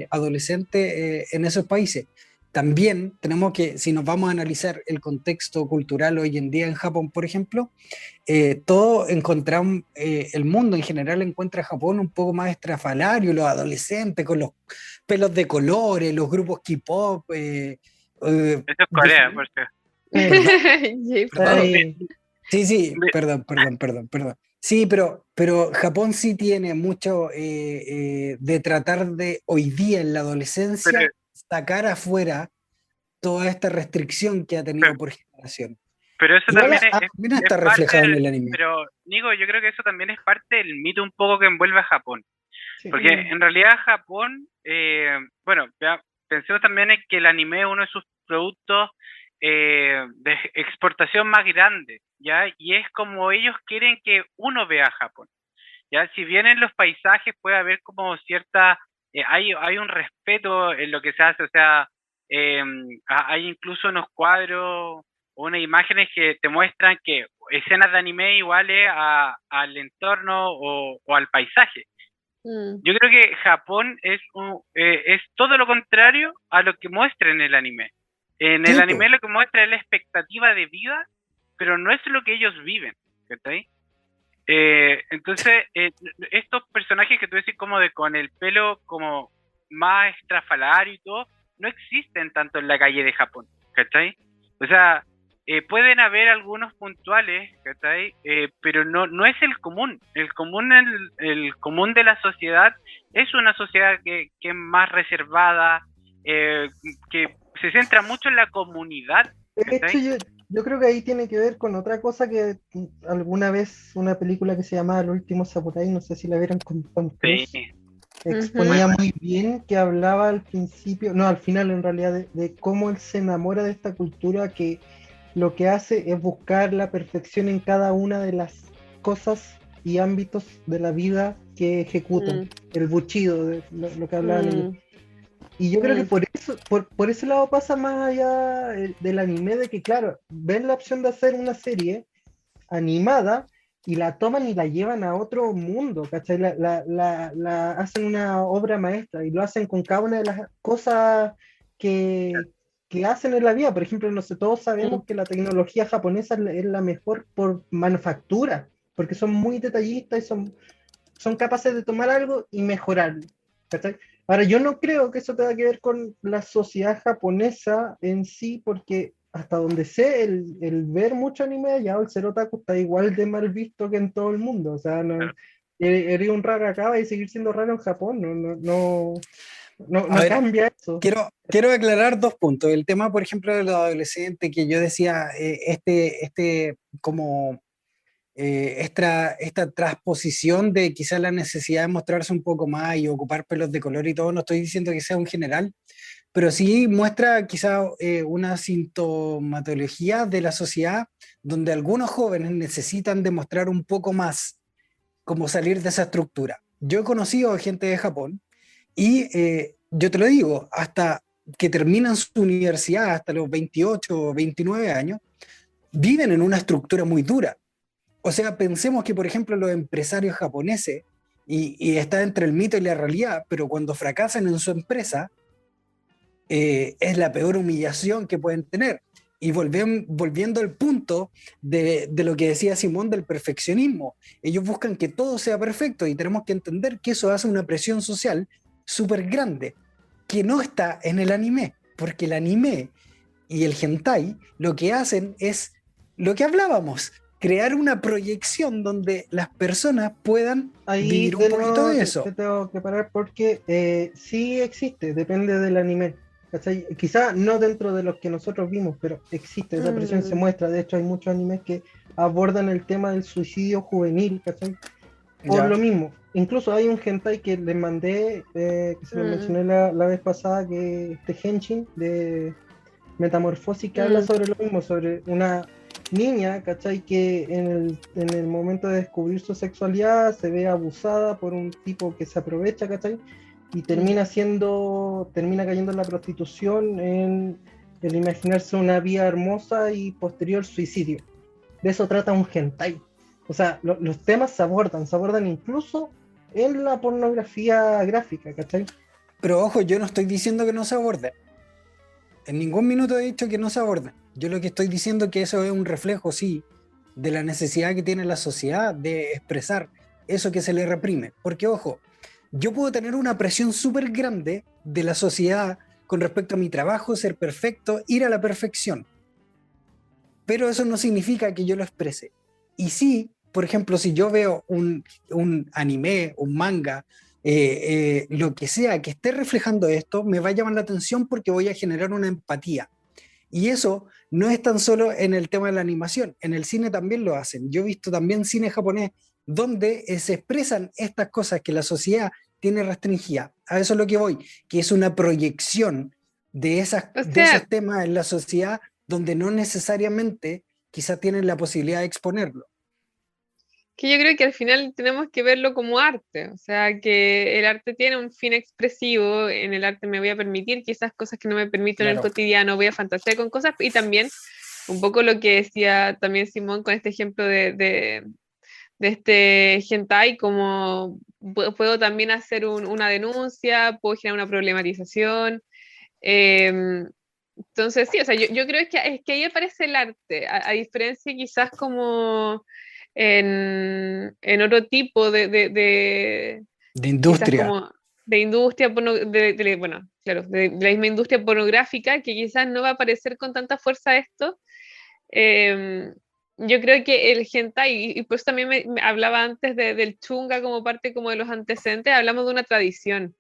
adolescente en esos países. También tenemos que, si nos vamos a analizar el contexto cultural hoy en día en Japón, por ejemplo, todo encontramos, el mundo en general encuentra a Japón un poco más estrafalario, los adolescentes con los pelos de colores, los grupos K-pop. Eso es Corea, por cierto. Perdón. Sí, perdón. Sí, pero Japón sí tiene mucho de tratar de hoy día en la adolescencia sacar afuera toda esta restricción que ha tenido por generación. Pero eso igual también está reflejado en el anime. Pero, Nico, yo creo que eso también es parte del mito un poco que envuelve a Japón. Sí. Porque en realidad Japón, bueno, ya pensemos también en que el anime es uno de sus productos de exportación más grande, ¿ya? Y es como ellos quieren que uno vea a Japón, ¿ya? Si bien en los paisajes puede haber como cierta, hay un respeto en lo que se hace, o sea, hay incluso unos cuadros o unas imágenes que te muestran que escenas de anime iguales al entorno o al paisaje. Yo creo que Japón es todo lo contrario a lo que muestra en el anime. En el anime lo que muestra es la expectativa de vida, pero no es lo que ellos viven, ¿cachai? Entonces, estos personajes que tú decís como con el pelo como más estrafalario y todo, no existen tanto en la calle de Japón, ¿cachai? O sea, pueden haber algunos puntuales, ¿cachai? Pero no es el común. El común de la sociedad es una sociedad que es más reservada, que se centra mucho en la comunidad. De hecho, yo creo que ahí tiene que ver con otra cosa que alguna vez una película que se llamaba El último Samurái, no sé si la vieron con Tom Cruise, exponía muy bien, que hablaba al principio, no, al final en realidad, de cómo él se enamora de esta cultura que lo que hace es buscar la perfección en cada una de las cosas y ámbitos de la vida que ejecutan, el buchido, de lo que hablaban ellos. Y yo creo que por eso, por ese lado pasa más allá del anime, de que claro, ven la opción de hacer una serie animada y la toman y la llevan a otro mundo, ¿cachai? La hacen una obra maestra y lo hacen con cada una de las cosas que hacen en la vida. Por ejemplo, no sé, todos sabemos que la tecnología japonesa es la mejor por manufactura, porque son muy detallistas y son capaces de tomar algo y mejorarlo, ¿cachai? Ahora, yo no creo que eso tenga que ver con la sociedad japonesa en sí, porque hasta donde sé, el ver mucho anime allá o el ser otaku está igual de mal visto que en todo el mundo. O sea, eres un raro acá y seguir siendo raro en Japón. No cambia eso. Quiero aclarar dos puntos. El tema, por ejemplo, de los adolescentes, que yo decía, esta transposición de quizás la necesidad de mostrarse un poco más y ocupar pelos de color y todo, no estoy diciendo que sea un general, pero sí muestra quizás una sintomatología de la sociedad donde algunos jóvenes necesitan demostrar un poco más cómo salir de esa estructura. Yo he conocido gente de Japón y yo te lo digo, hasta que terminan su universidad, hasta los 28 o 29 años, viven en una estructura muy dura. O sea, pensemos que, por ejemplo, los empresarios japoneses y está entre el mito y la realidad, pero cuando fracasan en su empresa, es la peor humillación que pueden tener. Y volviendo al punto de lo que decía Simón del perfeccionismo, ellos buscan que todo sea perfecto y tenemos que entender que eso hace una presión social súper grande, que no está en el anime, porque el anime y el hentai lo que hacen es lo que hablábamos, crear una proyección donde las personas puedan Ahí vivir un de poquito nuevo de te eso. tengo que parar porque sí existe, depende del anime. ¿Cachai? Quizá no dentro de los que nosotros vimos, pero existe, esa presión se Mm, muestra. De hecho, hay muchos animes que abordan el tema del suicidio juvenil, ¿cachai? Por Ya. lo mismo. Incluso hay un hentai que les mandé, que se lo mm, mencioné la vez pasada, que este Henshin de Metamorfosis, que habla mm. sobre lo mismo, sobre una niña, ¿cachai? Que en el momento de descubrir su sexualidad se ve abusada por un tipo que se aprovecha, ¿cachai? Y termina cayendo en la prostitución, en el imaginarse una vida hermosa y posterior suicidio. De eso trata un hentai. O sea, los temas se abordan incluso en la pornografía gráfica, ¿cachai? Pero ojo, yo no estoy diciendo que no se aborde. En ningún minuto he dicho que no se aborde. Yo lo que estoy diciendo es que eso es un reflejo, sí, de la necesidad que tiene la sociedad de expresar eso que se le reprime. Porque, ojo, yo puedo tener una presión súper grande de la sociedad con respecto a mi trabajo, ser perfecto, ir a la perfección. Pero eso no significa que yo lo exprese. Y sí, por ejemplo, si yo veo un anime, un manga, lo que sea que esté reflejando esto, me va a llamar la atención porque voy a generar una empatía. Y eso no es tan solo en el tema de la animación, en el cine también lo hacen. Yo he visto también cine japonés donde se expresan estas cosas que la sociedad tiene restringida. A eso es lo que voy, que es una proyección O de esos sea, temas en la sociedad donde no necesariamente quizás tienen la posibilidad de exponerlo. que yo creo que al final tenemos que verlo como arte, o sea, que el arte tiene un fin expresivo, en el arte me voy a permitir quizás cosas que no me permito en el Claro. cotidiano, voy a fantasear con cosas y también un poco lo que decía también Simón con este ejemplo de este hentai, como puedo también hacer una denuncia, puedo generar una problematización. em, entonces, sí, o sea, yo creo es que ahí aparece el arte, a diferencia quizás como en otro tipo De quizás industria. como de industria, bueno, claro, de la misma industria pornográfica, que quizás no va a aparecer con tanta fuerza esto. Em, yo creo que el hentai, y por eso también me hablaba antes del chunga como parte como de los antecedentes, hablamos de una tradición.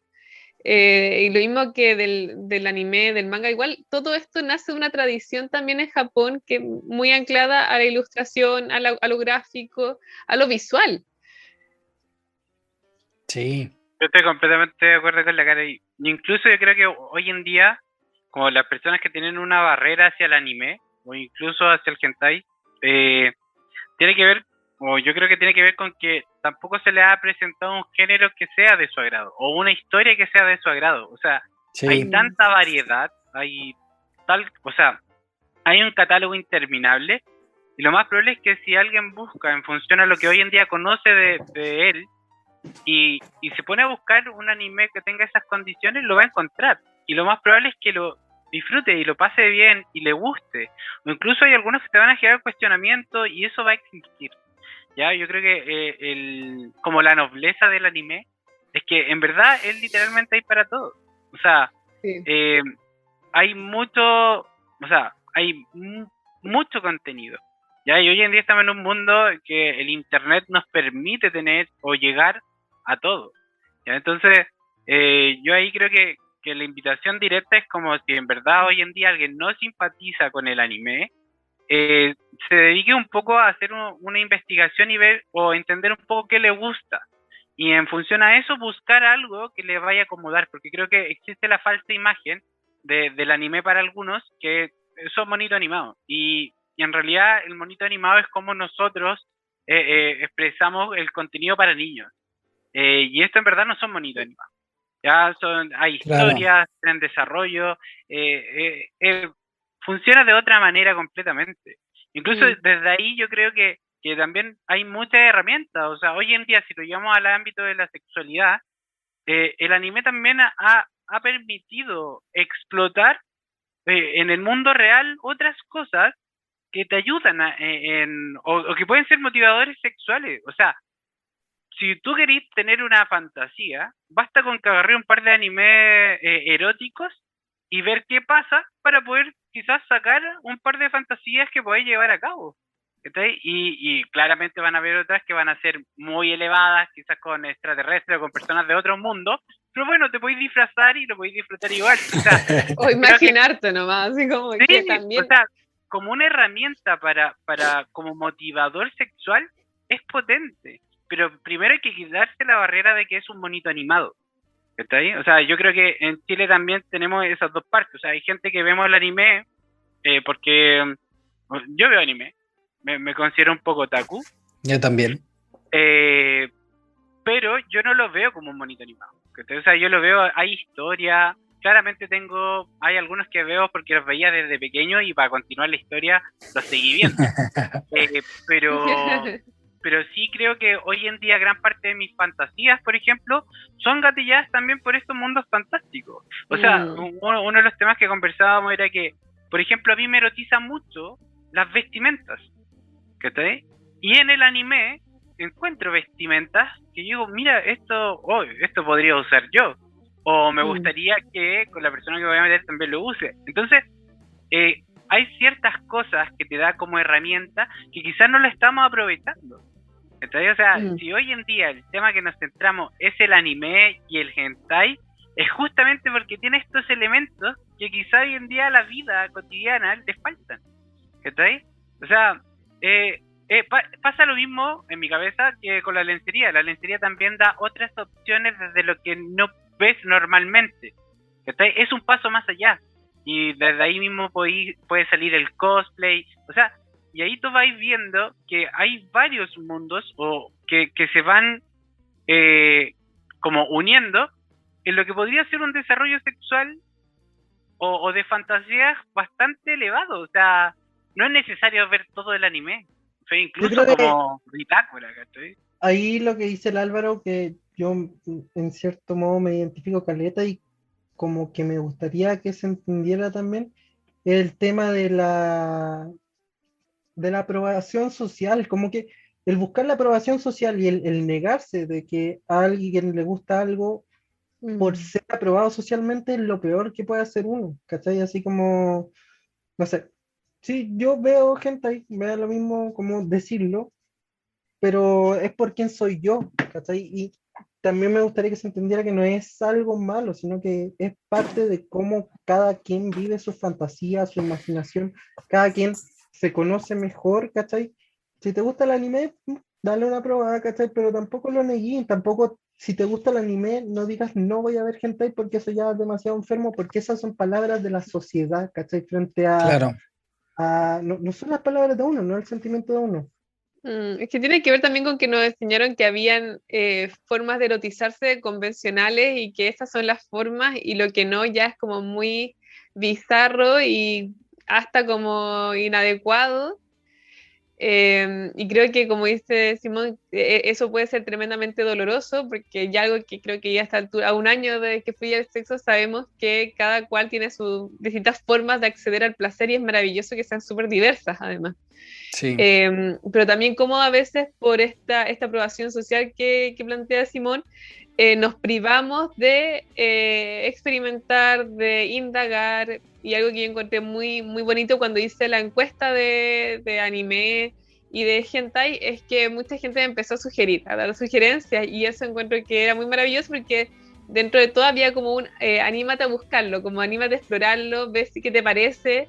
Y lo mismo que del anime, del manga, igual todo esto nace de una tradición también en Japón que muy anclada a la ilustración, a lo gráfico, a lo visual. Sí. Yo estoy completamente de acuerdo con la cara. Y incluso yo creo que hoy en día, como las personas que tienen una barrera hacia el anime, o incluso hacia el hentai, tiene que ver, o yo creo que tiene que ver con que tampoco se le ha presentado un género que sea de su agrado, o una historia que sea de su agrado. O sea, hay Sí. Mm. tanta variedad, o sea, hay un catálogo interminable, y lo más probable es que si alguien busca en función a lo que hoy en día conoce de él, y se pone a buscar un anime que tenga esas condiciones, lo va a encontrar. Y lo más probable es que lo disfrute y lo pase bien y le guste. O incluso hay algunos que te van a generar cuestionamiento y eso va a existir. Ya, yo creo que como la nobleza del anime es que en verdad es literalmente hay para todo. O sea, Sí. hay hay mucho contenido. Ya, y hoy en día estamos en un mundo que el internet nos permite tener o llegar a todo. ¿Ya? Entonces, yo ahí creo que la invitación directa es como si en verdad hoy en día alguien no simpatiza con el anime, eh, se dedique un poco a hacer una investigación y ver o entender un poco qué le gusta. Y en función a eso buscar algo que le vaya a acomodar, porque creo que existe la falsa imagen del anime para algunos, que son monitos animados. Y en realidad el monito animado es como nosotros expresamos el contenido para niños. Y esto en verdad no son monitos animados. Hay Claro. historias en desarrollo, funciona de otra manera completamente. Incluso Mm. desde ahí yo creo que que también hay muchas herramientas. O sea, hoy en día, si lo llevamos al ámbito de la sexualidad, el anime también ha permitido explotar en el mundo real otras cosas que te ayudan o que pueden ser motivadores sexuales. O sea, si tú querés tener una fantasía, basta con que agarré un par de animes eróticos y ver qué pasa para poder quizás sacar un par de fantasías que podáis llevar a cabo. ¿Cachai? Y claramente van a haber otras que van a ser muy elevadas, quizás con extraterrestres o con personas de otros mundos, pero bueno, te podéis disfrazar y lo podéis disfrutar igual. O sea, O imaginarte nomás, así como sí, que también... o sea, como una herramienta para como motivador sexual es potente, pero primero hay que quitarse la barrera de que es un monito animado. ¿Está ahí? O sea, yo creo que en Chile también tenemos esas dos partes. O sea, hay gente que vemos el anime porque yo veo anime, me considero un poco otaku. Yo también. Pero yo no lo veo como un monito animado. O sea, yo lo veo, hay historia. Claramente hay algunos que veo porque los veía desde pequeño y para continuar la historia los seguí viendo. Pero sí creo que hoy en día gran parte de mis fantasías, por ejemplo, son gatilladas también por estos mundos fantásticos. O sea, uno de los temas que conversábamos era que, por ejemplo, a mí me erotiza mucho las vestimentas. ¿Cachai? Y en el anime encuentro vestimentas que yo digo, mira, esto podría usar yo. O me gustaría que con la persona que voy a meter también lo use. Entonces, hay ciertas cosas que te da como herramienta que quizás no lo estamos aprovechando. Entonces, o sea, si hoy en día el tema que nos centramos es el anime y el hentai, es justamente porque tiene estos elementos que quizás hoy en día a la vida cotidiana les faltan. ¿Cachai? O sea, pasa lo mismo en mi cabeza que con la lencería. La lencería también da otras opciones desde lo que no ves normalmente. ¿Cachai? Es un paso más allá. Y desde ahí mismo puede salir el cosplay. O sea, y ahí tú vais viendo que hay varios mundos o que se van como uniendo en lo que podría ser un desarrollo sexual o de fantasías bastante elevado. O sea, no es necesario ver todo el anime. O sea, incluso como bitácora, ¿cachai? Ahí lo que dice el Álvaro, que yo en cierto modo me identifico caleta y como que me gustaría que se entendiera también el tema de la aprobación social, como que el buscar la aprobación social y el negarse de que a alguien le gusta algo por ser aprobado socialmente es lo peor que puede hacer uno, ¿cachai? Así como, no sé, sí, yo veo gente ahí, me da lo mismo como decirlo, pero es por quién soy yo, ¿cachai? Y también me gustaría que se entendiera que no es algo malo, sino que es parte de cómo cada quien vive su fantasía, su imaginación, cada quien se conoce mejor, ¿cachai? Si te gusta el anime, dale una probada, ¿cachai? Pero tampoco lo negué, tampoco, si te gusta el anime, no digas no voy a ver hentai porque eso ya es demasiado enfermo, porque esas son palabras de la sociedad, ¿cachai? Frente Claro. no son las palabras de uno, no el sentimiento de uno. Es que tiene que ver también con que nos enseñaron que habían formas de erotizarse convencionales y que estas son las formas y lo que no ya es como muy bizarro y hasta como inadecuado. Y creo que, como dice Simón, eso puede ser tremendamente doloroso porque ya algo que creo que ya a esta altura, a un año de que fui al sexo, sabemos que cada cual tiene sus distintas formas de acceder al placer y es maravilloso que sean súper diversas además. Sí. Pero también como a veces por esta aprobación social que plantea Simón, nos privamos de experimentar, de indagar, y algo que yo encontré muy, muy bonito cuando hice la encuesta de anime y de hentai, es que mucha gente me empezó a dar sugerencias, y eso encuentro que era muy maravilloso porque dentro de todo había como un anímate a buscarlo, como anímate a explorarlo, ves qué te parece.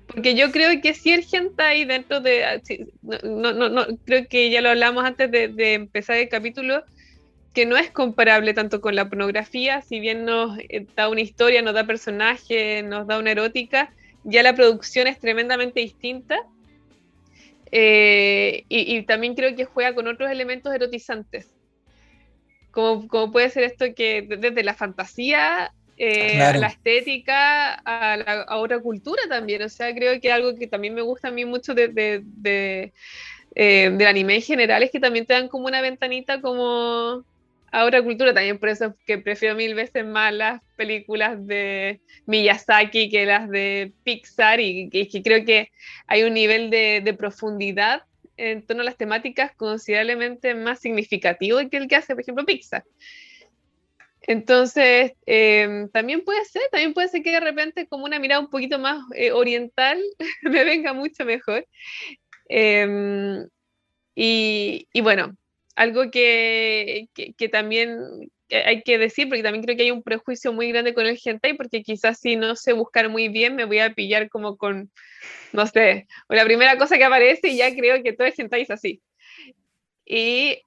Porque yo creo que si el hentai dentro de... No, creo que ya lo hablamos antes de empezar el capítulo, que no es comparable tanto con la pornografía, si bien nos da una historia, nos da personajes, nos da una erótica, ya la producción es tremendamente distinta. Y también creo que juega con otros elementos erotizantes. Como puede ser esto que desde la fantasía a la estética, a otra cultura también. O sea, creo que algo que también me gusta a mí mucho del anime en general es que también te dan como una ventanita como a otra cultura. También por eso es que prefiero 1000 veces más las películas de Miyazaki que las de Pixar, y que creo que hay un nivel de profundidad en torno a las temáticas considerablemente más significativo que el que hace, por ejemplo, Pixar. Entonces, también puede ser que de repente como una mirada un poquito más oriental me venga mucho mejor. Y bueno, algo que también hay que decir, porque también creo que hay un prejuicio muy grande con el hentai, porque quizás si no sé buscar muy bien me voy a pillar como con, no sé, la primera cosa que aparece y ya creo que todo el hentai es así. Y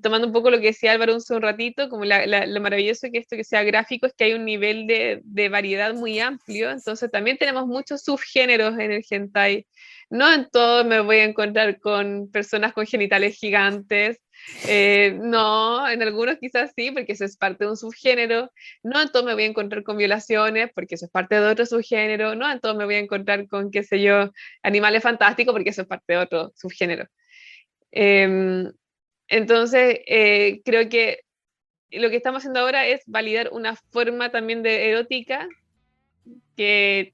tomando un poco lo que decía Álvaro hace un ratito, como lo maravilloso que esto que sea gráfico es que hay un nivel de variedad muy amplio, entonces también tenemos muchos subgéneros en el hentai. No en todo me voy a encontrar con personas con genitales gigantes, no, en algunos quizás sí, porque eso es parte de un subgénero. No en todo me voy a encontrar con violaciones, porque eso es parte de otro subgénero. No en todo me voy a encontrar con, qué sé yo, animales fantásticos, porque eso es parte de otro subgénero. Entonces, creo que lo que estamos haciendo ahora es validar una forma también de erótica que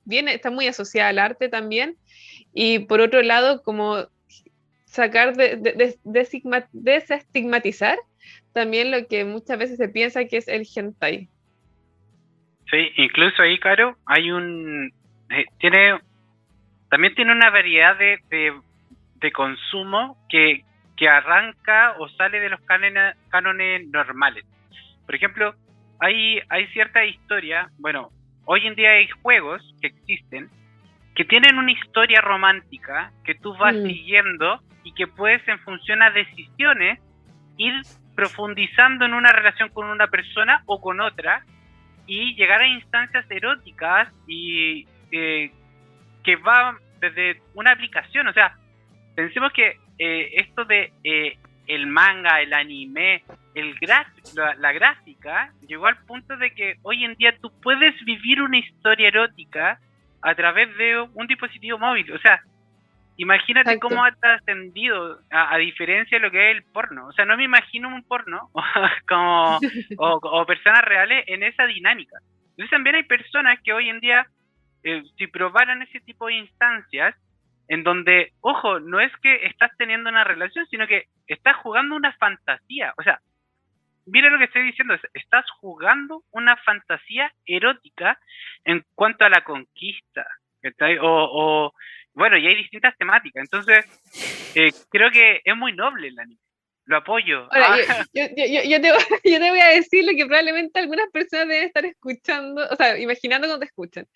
está muy asociada al arte también, y por otro lado, como sacar, desestigmatizar también lo que muchas veces se piensa que es el hentai. Sí, incluso ahí, Caro, hay también tiene una variedad de consumo que arranca o sale de los cánones normales. Por ejemplo, hay cierta historia, bueno, hoy en día hay juegos que existen que tienen una historia romántica que tú vas siguiendo y que puedes, en función a decisiones, ir profundizando en una relación con una persona o con otra y llegar a instancias eróticas y que va desde una aplicación. O sea, pensemos que esto de el manga, el anime, la gráfica, llegó al punto de que hoy en día tú puedes vivir una historia erótica a través de un dispositivo móvil. O sea, imagínate cómo ha trascendido, a diferencia de lo que es el porno. O sea, no me imagino un porno o personas reales en esa dinámica. Entonces también hay personas que hoy en día, si probaran ese tipo de instancias, en donde, ojo, no es que estás teniendo una relación, sino que estás jugando una fantasía. O sea, mira lo que estoy diciendo, estás jugando una fantasía erótica en cuanto a la conquista. Bueno, y hay distintas temáticas. Entonces, creo que es muy noble el anime. Lo apoyo. Ahora, yo te voy a decir lo que probablemente algunas personas deben estar escuchando, o sea, imaginando cuando te escuchan.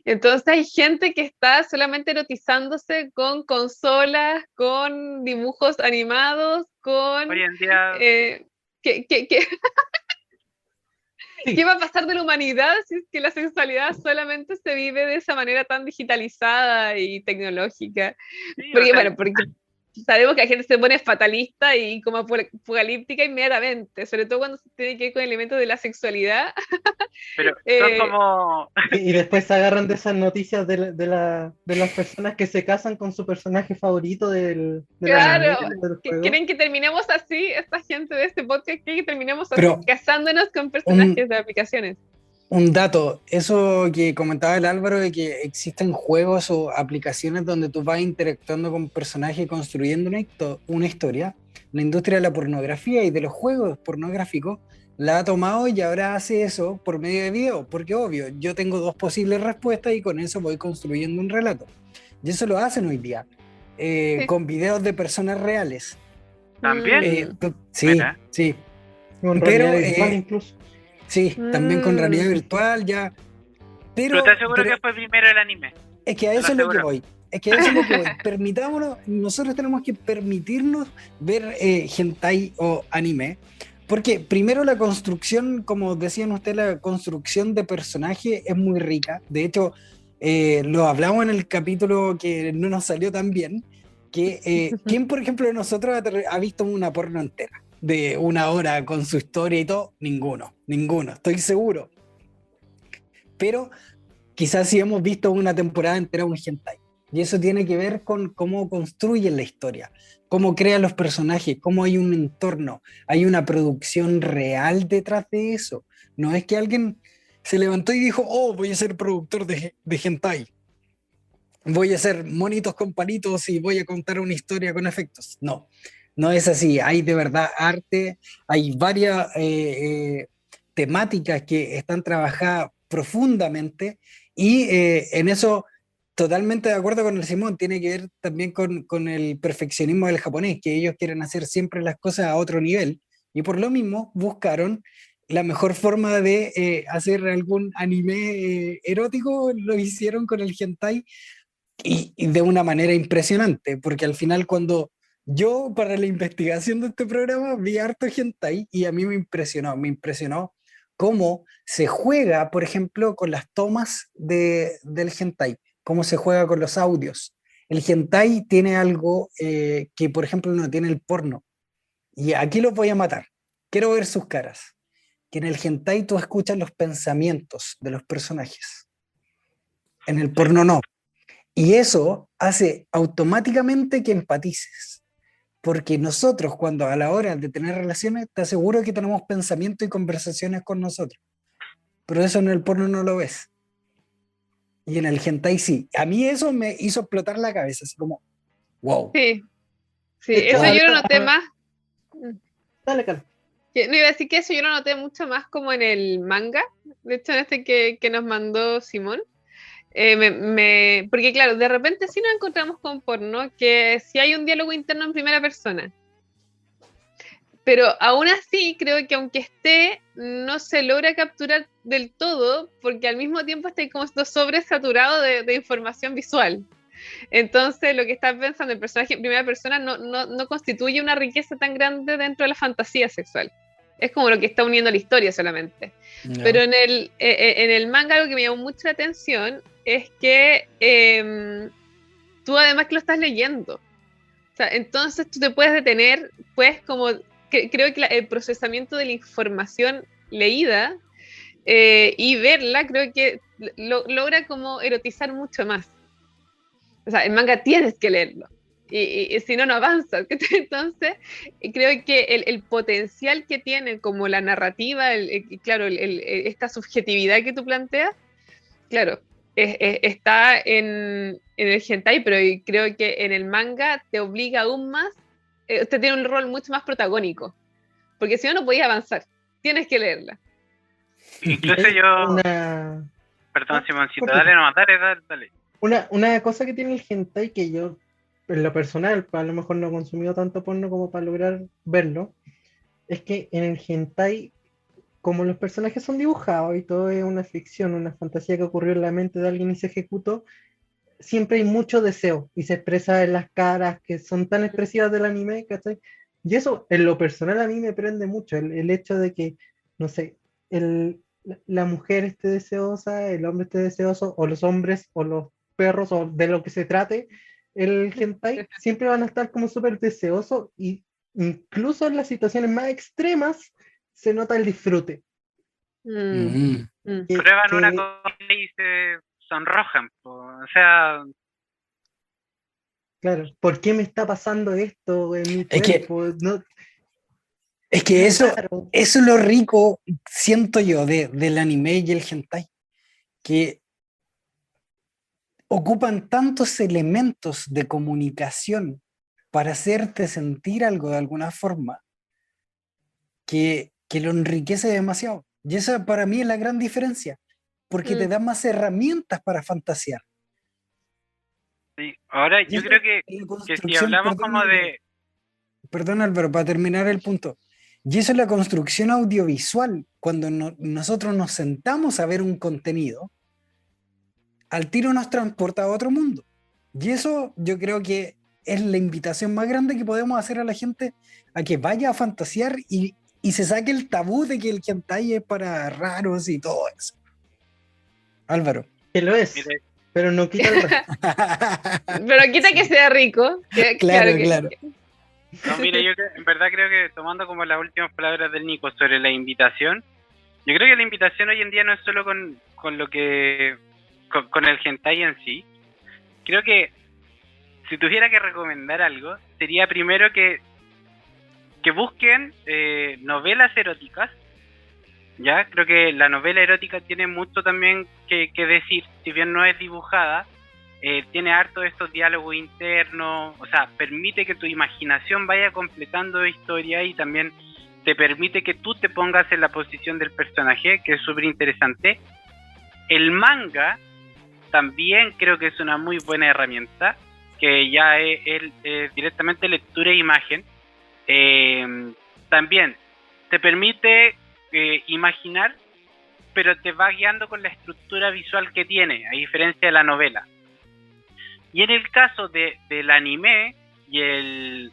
Entonces hay gente que está solamente erotizándose con consolas, con dibujos animados, con... Hoy en día... ¿Qué va a pasar de la humanidad si es que la sexualidad solamente se vive de esa manera tan digitalizada y tecnológica? Sí, porque, o sea, bueno, porque sabemos que la gente se pone fatalista y como apocalíptica inmediatamente, sobre todo cuando se tiene que ver con elementos de la sexualidad. Pero son como... Y después se agarran de esas noticias de las personas que se casan con su personaje favorito del Claro, juego. ¿creen que terminemos así, esta gente de este podcast? ¿Creen que terminemos así, Pero casándonos con personajes de aplicaciones? un dato, eso que comentaba el Álvaro de que existen juegos o aplicaciones donde tú vas interactuando con personajes y construyendo una historia, la industria de la pornografía y de los juegos pornográficos la ha tomado y ahora hace eso por medio de video, porque obvio, yo tengo dos posibles respuestas y con eso voy construyendo un relato. Y eso lo hacen hoy día, Sí. con videos de personas reales. ¿También? Sí, Mira. sí. Con Pero, realidad virtual incluso. Sí, también con realidad virtual ya. Pero te aseguro que fue primero el anime. Es que a eso es lo que voy. Permitámonos, nosotros tenemos que permitirnos ver hentai o anime. Porque primero la construcción, como decían ustedes, la construcción de personaje es muy rica. De hecho, lo hablamos en el capítulo que no nos salió tan bien. Que, ¿quién, por ejemplo, de nosotros ha visto una porno entera? de 1 hora con su historia y todo, ninguno, estoy seguro. Pero quizás sí hemos visto una temporada entera un hentai. Y eso tiene que ver con cómo construyen la historia, cómo crean los personajes, cómo hay un entorno, hay una producción real detrás de eso. No es que alguien se levantó y dijo, oh, voy a ser productor de hentai. Voy a hacer monitos con palitos y voy a contar una historia con efectos. No, no es así. Hay de verdad arte, hay varias temáticas que están trabajadas profundamente y en eso totalmente de acuerdo con el Simón, tiene que ver también con el perfeccionismo del japonés, que ellos quieren hacer siempre las cosas a otro nivel y por lo mismo buscaron la mejor forma de hacer algún anime erótico, lo hicieron con el hentai y de una manera impresionante, porque al final cuando yo para la investigación de este programa vi harto hentai y a mí me impresionó cómo se juega, por ejemplo, con las tomas del hentai, cómo se juega con los audios. El hentai tiene algo que, por ejemplo, no tiene el porno. Y aquí los voy a matar. Quiero ver sus caras. Que en el hentai tú escuchas los pensamientos de los personajes. En el porno no. Y eso hace automáticamente que empatices. Porque nosotros, cuando a la hora de tener relaciones, te aseguro que tenemos pensamientos y conversaciones con nosotros. Pero eso en el porno no lo ves. Y en el hentai sí. A mí eso me hizo explotar la cabeza, así como, wow. Sí, sí, eso yo lo noté más. Dale, Carlos. No iba a decir que eso yo lo noté mucho más como en el manga, de hecho en este que nos mandó Simón. Porque claro, de repente sí nos encontramos con porno, que sí hay un diálogo interno en primera persona. Pero aún así creo que aunque esté, no se logra capturar del todo, porque al mismo tiempo está como sobresaturado de información visual. Entonces lo que está pensando el personaje en primera persona no constituye una riqueza tan grande dentro de la fantasía sexual. Es como lo que está uniendo la historia solamente. No. Pero en el manga algo que me llamó mucho la atención es que tú además que lo estás leyendo. O sea, entonces tú te puedes detener, puedes como... creo que el procesamiento de la información leída y verla creo que logra como erotizar mucho más. O sea, el manga tienes que leerlo y si no, no avanzas. Entonces, creo que el potencial que tiene como la narrativa, claro, esta subjetividad que tú planteas, claro, está en el hentai, pero creo que en el manga te obliga aún más, usted tiene un rol mucho más protagónico, porque si no, no podías avanzar, tienes que leerla. Incluso yo... Perdón, Simoncito, dale. Una cosa que tiene el hentai que yo, en lo personal, a lo mejor no he consumido tanto porno como para lograr verlo, es que en el hentai, como los personajes son dibujados y todo es una ficción, una fantasía que ocurrió en la mente de alguien y se ejecutó, siempre hay mucho deseo y se expresa en las caras que son tan expresivas del anime, ¿cachai? Y eso en lo personal a mí me prende mucho, el hecho de que, no sé, la mujer esté deseosa, el hombre esté deseoso, o los hombres, o los perros, o de lo que se trate, el hentai siempre van a estar como súper deseosos y incluso en las situaciones más extremas se nota el disfrute. Prueban una cosa y se sonrojan, o sea... Claro, ¿por qué me está pasando esto en mi cuerpo? Es que eso es lo rico, siento yo, del anime y el hentai, que ocupan tantos elementos de comunicación para hacerte sentir algo de alguna forma, que lo enriquece demasiado. Y esa para mí es la gran diferencia, porque te da más herramientas para fantasear. Sí, ahora yo creo que si hablamos como de... Perdón, Álvaro, para terminar el punto. Y eso es la construcción audiovisual. Cuando nosotros nos sentamos a ver un contenido, al tiro nos transporta a otro mundo. Y eso yo creo que es la invitación más grande que podemos hacer a la gente a que vaya a fantasear y se saque el tabú de que el hentai es para raros y todo eso. Álvaro. Que lo es, pero no quita el resto. Pero quita que sea rico. Claro. No, mira, en verdad creo que tomando como las últimas palabras del Nico sobre la invitación, yo creo que la invitación hoy en día no es solo con lo que con el hentai en sí. Creo que si tuviera que recomendar algo, sería primero que busquen novelas eróticas. Ya, creo que la novela erótica tiene mucho también que decir, si bien no es dibujada, tiene harto de estos diálogos internos, o sea, permite que tu imaginación vaya completando historia y también te permite que tú te pongas en la posición del personaje, que es súper interesante. El manga también creo que es una muy buena herramienta, que ya es directamente lectura e imagen. También te permite imaginar, pero te va guiando con la estructura visual que tiene, a diferencia de la novela. Y en el caso del anime y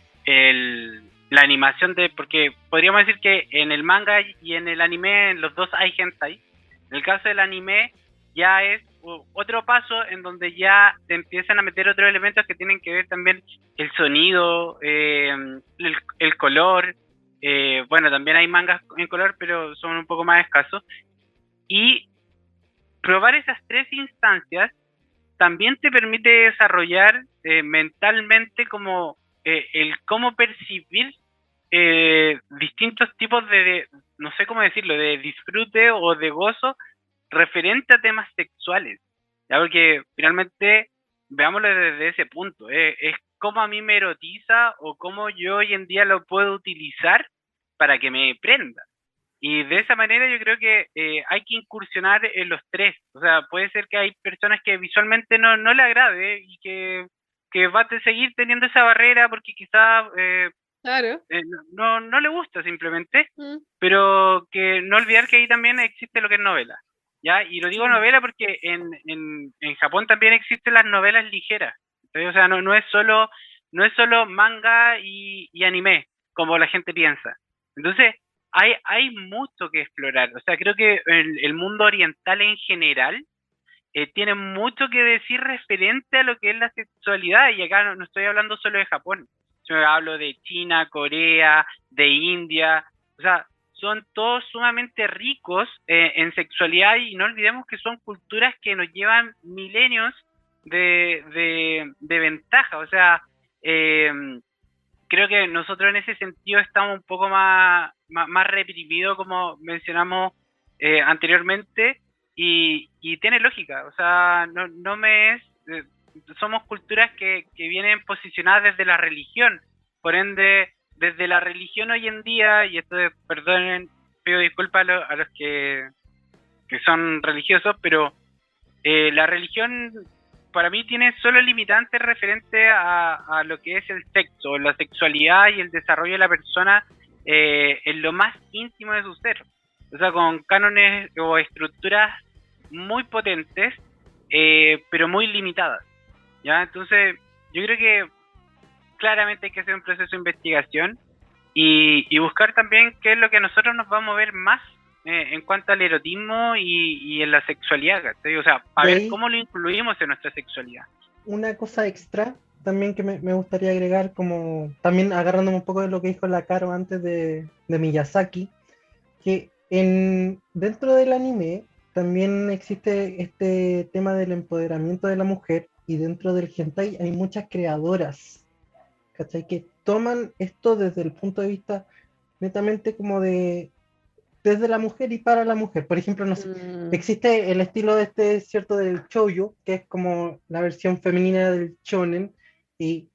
la animación porque podríamos decir que en el manga y en el anime, en los dos hay hentai. En el caso del anime ya es otro paso en donde ya te empiezan a meter otros elementos que tienen que ver también el sonido, el color. Bueno, también hay mangas en color, pero son un poco más escasos. Y probar esas tres instancias también te permite desarrollar mentalmente como el cómo percibir distintos tipos de, no sé cómo decirlo, de disfrute o de gozo referente a temas sexuales. ¿Ya? Porque finalmente, veámoslo desde ese punto, es cómo a mí me erotiza o cómo yo hoy en día lo puedo utilizar para que me prenda. Y de esa manera yo creo que hay que incursionar en los tres. O sea, puede ser que hay personas que visualmente no le agrade y que va a seguir teniendo esa barrera porque quizás Claro. no le gusta simplemente, pero que no olvidar que ahí también existe lo que es novela. ¿Ya? Y lo digo novela porque en Japón también existen las novelas ligeras. ¿Sí? O sea, no es solo manga y anime, como la gente piensa. Entonces, hay mucho que explorar. O sea, creo que el mundo oriental en general tiene mucho que decir referente a lo que es la sexualidad. Y acá no estoy hablando solo de Japón. Yo hablo de China, Corea, de India. O sea, son todos sumamente ricos en sexualidad y no olvidemos que son culturas que nos llevan milenios de ventaja. O sea, creo que nosotros en ese sentido estamos un poco más reprimidos, como mencionamos anteriormente, y tiene lógica. O sea, no me es... somos culturas que vienen posicionadas desde la religión, por ende, desde la religión hoy en día, y esto perdonen, pido disculpas a los que son religiosos, pero la religión para mí tiene solo limitantes referente a lo que es el sexo, la sexualidad y el desarrollo de la persona en lo más íntimo de su ser. O sea, con cánones o estructuras muy potentes, pero muy limitadas. ¿Ya? Entonces, yo creo que claramente hay que hacer un proceso de investigación y buscar también qué es lo que a nosotros nos va a mover más en cuanto al erotismo y en la sexualidad, ¿sí? O sea, a ver cómo lo incluimos en nuestra sexualidad. Una cosa extra también que me gustaría agregar, como también agarrándome un poco de lo que dijo la Caro antes de Miyazaki, que dentro del anime también existe este tema del empoderamiento de la mujer, y dentro del hentai hay muchas creadoras, ¿cachai? Que toman esto desde el punto de vista netamente como desde la mujer y para la mujer. Por ejemplo, no sé, existe el estilo cierto, del shoujo, que es como la versión femenina del shonen, y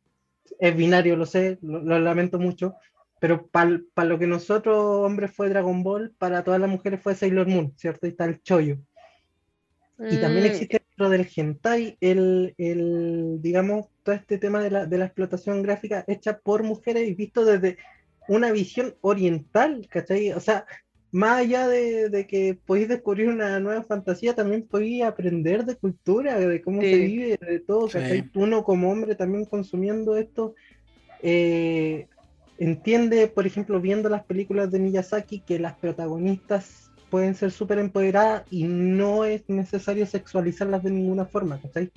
es binario, lo sé, lo lamento mucho, pero para lo que nosotros hombres fue Dragon Ball, para todas las mujeres fue Sailor Moon, ¿cierto? Y está el shoujo. Y también existe dentro del hentai digamos, todo este tema de la explotación gráfica hecha por mujeres y visto desde una visión oriental, ¿cachai? O sea, más allá de que podéis descubrir una nueva fantasía, también podéis aprender de cultura, de cómo se vive, de todo, ¿cachai? Uno como hombre también consumiendo esto, entiende, por ejemplo, viendo las películas de Miyazaki, que las protagonistas pueden ser súper empoderadas y no es necesario sexualizarlas de ninguna forma, ¿cachai?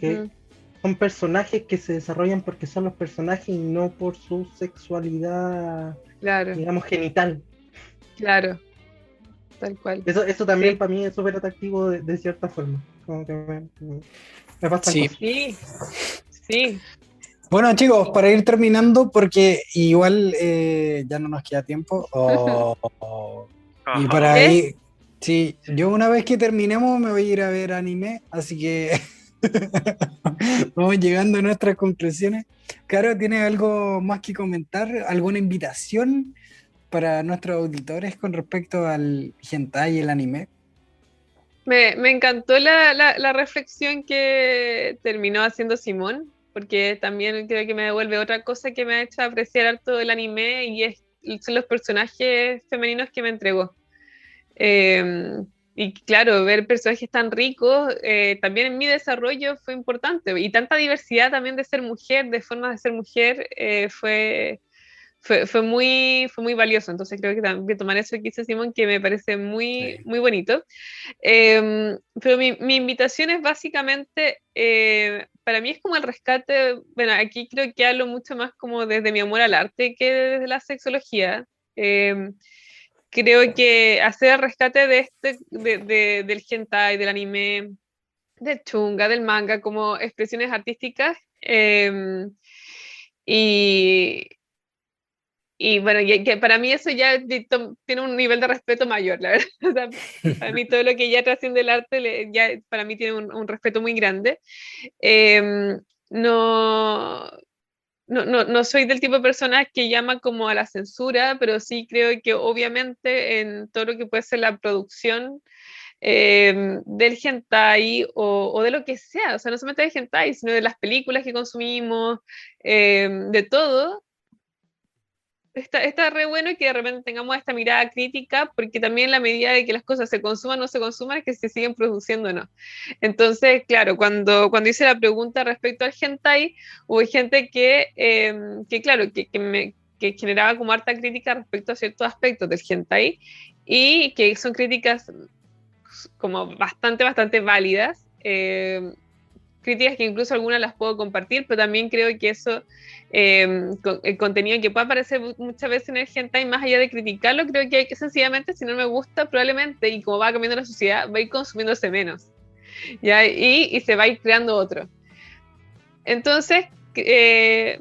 Que son personajes que se desarrollan porque son los personajes y no por su sexualidad, Claro, digamos, genital. claro, tal cual. Eso también Sí. para mí es súper atractivo de cierta forma. Como que me pasan Sí. cosas. Sí, sí. Bueno, chicos, para ir terminando, porque igual ya no nos queda tiempo, y para ¿Qué? ir, sí, yo una vez que terminemos me voy a ir a ver anime, así que vamos llegando a nuestras conclusiones. Caro, ¿tienes algo más que comentar? ¿Alguna invitación para nuestros auditores con respecto al hentai y el anime? Me encantó la reflexión que terminó haciendo Simón, porque también creo que me devuelve otra cosa que me ha hecho apreciar harto el anime son los personajes femeninos que me entregó. Eh, y claro, ver personajes tan ricos también en mi desarrollo fue importante. Y tanta diversidad también de ser mujer, de formas de ser mujer, fue muy valioso. Entonces creo que también tomar eso que dice Simón, que me parece muy, Sí. muy bonito. Pero mi invitación es básicamente, para mí es como el rescate, bueno, aquí creo que hablo mucho más como desde mi amor al arte que desde la sexología. Eh, Creo que hacer el rescate del hentai, del anime, del chunga, del manga, como expresiones artísticas. Y, y bueno, que para mí eso ya tiene un nivel de respeto mayor, la verdad. O sea, para mí todo lo que ya trasciende el arte, ya para mí tiene un respeto muy grande. Eh, no, no soy del tipo de persona que llama como a la censura, pero sí creo que obviamente en todo lo que puede ser la producción del hentai o de lo que sea, o sea, no solamente del hentai, sino de las películas que consumimos, de todo. Está re bueno que de repente tengamos esta mirada crítica, porque también la medida de que las cosas se consuman o no se consuman es que se siguen produciendo o no. Entonces, claro, cuando hice la pregunta respecto al hentai, hubo gente que claro, que generaba como harta crítica respecto a ciertos aspectos del hentai y que son críticas como bastante válidas. Críticas que incluso algunas las puedo compartir, pero también creo que eso, el contenido que puede aparecer muchas veces en el hentai, más allá de criticarlo, creo que hay que sencillamente, si no me gusta, probablemente, y como va cambiando la sociedad, va a ir consumiéndose menos, ¿ya? Y se va a ir creando otro. Entonces,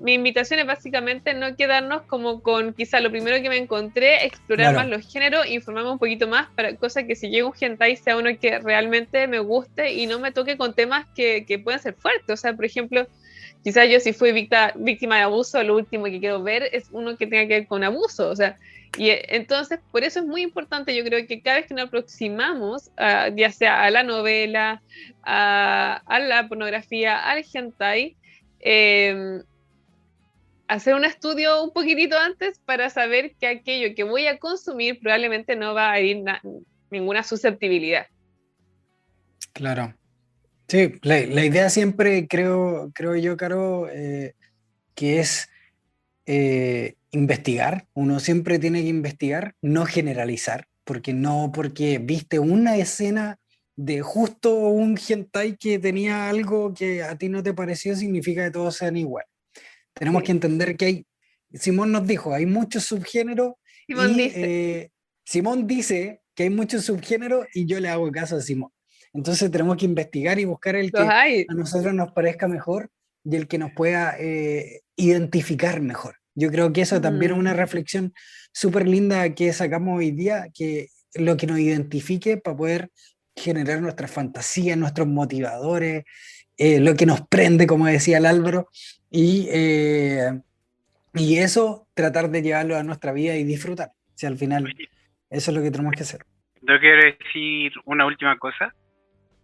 mi invitación es básicamente no quedarnos como con quizá lo primero que me encontré, explorar Claro. más los géneros, informarme un poquito más, para cosa que si llega un hentai sea uno que realmente me guste y no me toque con temas que pueden ser fuertes. O sea, por ejemplo, quizás yo si fui víctima de abuso, lo último que quiero ver es uno que tenga que ver con abuso. O sea, y entonces por eso es muy importante, yo creo que cada vez que nos aproximamos, ya sea a la novela, a la pornografía, al hentai, eh, hacer un estudio un poquitito antes para saber que aquello que voy a consumir probablemente no va a ir ninguna susceptibilidad. Claro. Sí, la idea siempre creo yo, Caro, que es investigar. Uno siempre tiene que investigar, no generalizar, porque no porque viste una escena de justo un hentai que tenía algo que a ti no te pareció, significa que todos sean igual. Tenemos que Sí. entender que Simón nos dijo, hay muchos subgéneros Simón y dice, Simón dice que hay muchos subgéneros y yo le hago caso a Simón. Entonces tenemos que investigar y buscar el los que hay. a nosotros nos parezca mejor y el que nos pueda identificar mejor. Yo creo que eso también es una reflexión súper linda que sacamos hoy día, que lo que nos identifique para poder generar nuestras fantasías, nuestros motivadores, lo que nos prende, como decía el Álvaro, y, eh, y eso tratar de llevarlo a nuestra vida y disfrutar. Si al final eso es lo que tenemos que hacer. Yo quiero decir una última cosa,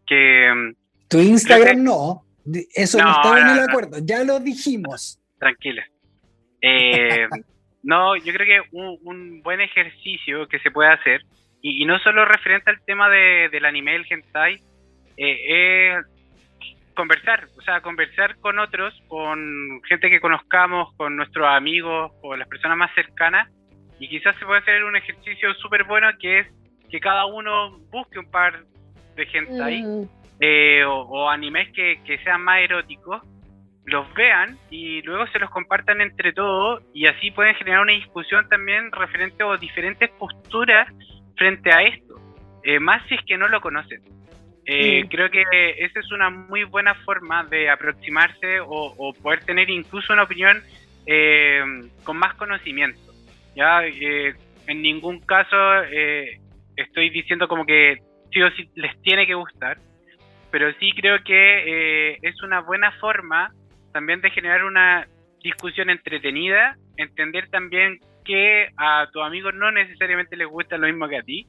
que Tu creo Instagram que... no, eso no No, estaba en el no, no, acuerdo, ya lo dijimos. tranquila. No, yo creo que un buen ejercicio que se puede hacer, y no solo referente al tema del anime, el hentai, es conversar, o sea, conversar con otros, con gente que conozcamos, con nuestros amigos, con las personas más cercanas, y quizás se puede hacer un ejercicio súper bueno, que es que cada uno busque un par de hentai o animes que sean más eróticos, los vean y luego se los compartan entre todos y así pueden generar una discusión también referente a diferentes posturas frente a esto, más si es que no lo conocen. Creo que esa es una muy buena forma de aproximarse o poder tener incluso una opinión con más conocimiento. ¿Ya? En ningún caso estoy diciendo como que sí o sí les tiene que gustar, pero sí creo que es una buena forma también de generar una discusión entretenida, entender también que a tus amigos no necesariamente les gusta lo mismo que a ti,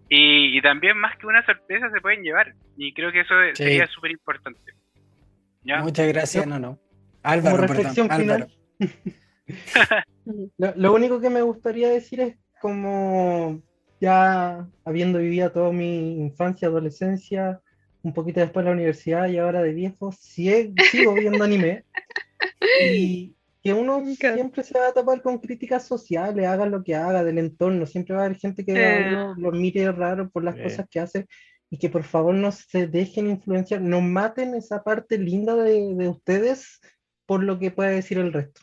y también más que una sorpresa se pueden llevar, y creo que eso sería súper importante. ¿Ya? Muchas gracias, no. Álvaro, como reflexión perdón, final, lo único que me gustaría decir es como ya habiendo vivido toda mi infancia, adolescencia, un poquito después de la universidad y ahora de viejo, sigo viendo anime y que uno siempre se va a tapar con críticas sociales, haga lo que haga del entorno, siempre va a haber gente que a uno lo mire raro por las cosas que hace y que por favor no se dejen influenciar, no maten esa parte linda de ustedes por lo que pueda decir el resto.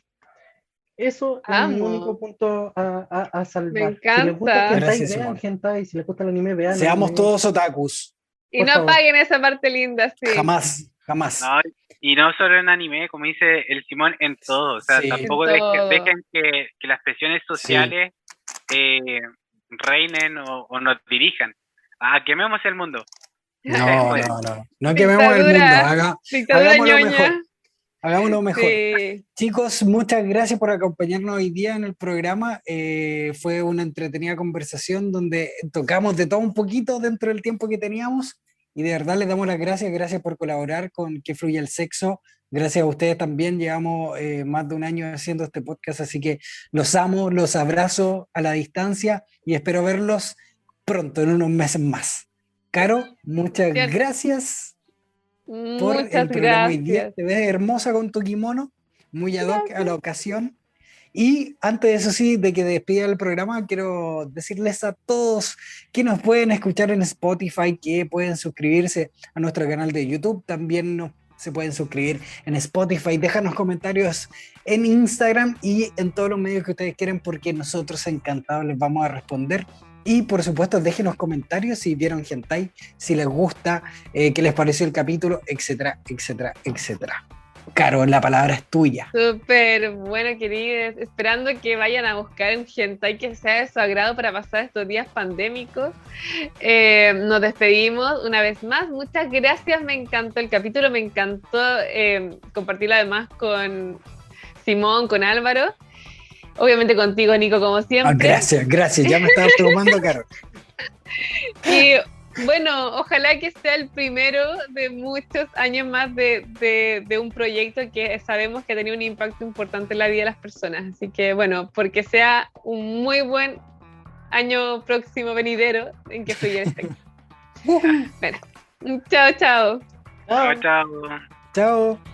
Eso es mi único punto a salvar. Me encanta. Si les gusta el hentai, Gracias, vean Simón. hentai. Si les gusta el anime, vean Seamos anime. todos otakus. Y no apaguen esa parte linda, sí. Jamás. No, y no solo en anime, como dice el Simón, en todo. O sea, tampoco dejen que las presiones sociales reinen o nos dirijan. Quememos el mundo. No quememos el mundo. Hagámoslo ñoña. mejor. Hagámoslo mejor. Sí. Chicos, muchas gracias por acompañarnos hoy día en el programa. Fue una entretenida conversación donde tocamos de todo un poquito dentro del tiempo que teníamos y de verdad les damos las gracias. Gracias por colaborar con Que Fluya el Sexo. Gracias a ustedes también. Llevamos más de un año haciendo este podcast, así que los amo, los abrazo a la distancia y espero verlos pronto, en unos meses más. Caro, muchas gracias. Por el programa hoy día. Te ves hermosa con tu kimono, muy ad hoc a la ocasión. Y antes de eso sí, de que despida el programa, quiero decirles a todos que nos pueden escuchar en Spotify, que pueden suscribirse a nuestro canal de YouTube, también se pueden suscribir en Spotify, déjanos comentarios en Instagram y en todos los medios que ustedes quieran, porque nosotros encantados les vamos a responder. Y por supuesto, déjenos comentarios si vieron hentai, si les gusta, qué les pareció el capítulo, etcétera, etcétera, etcétera. Caro, la palabra es tuya. Súper bueno, queridos. Esperando que vayan a buscar un hentai que sea de su agrado para pasar estos días pandémicos. Nos despedimos una vez más. Muchas gracias, me encantó el capítulo, me encantó compartirlo además con Simón, con Álvaro. Obviamente contigo, Nico, como siempre. Gracias, ya me estaba preocupando, Caro. Y bueno, ojalá que sea el primero de muchos años más de un proyecto que sabemos que ha tenido un impacto importante en la vida de las personas. Así que bueno, porque sea un muy buen año próximo venidero en Que Fluya el Sexo. Bueno, chao. Chao. Chao.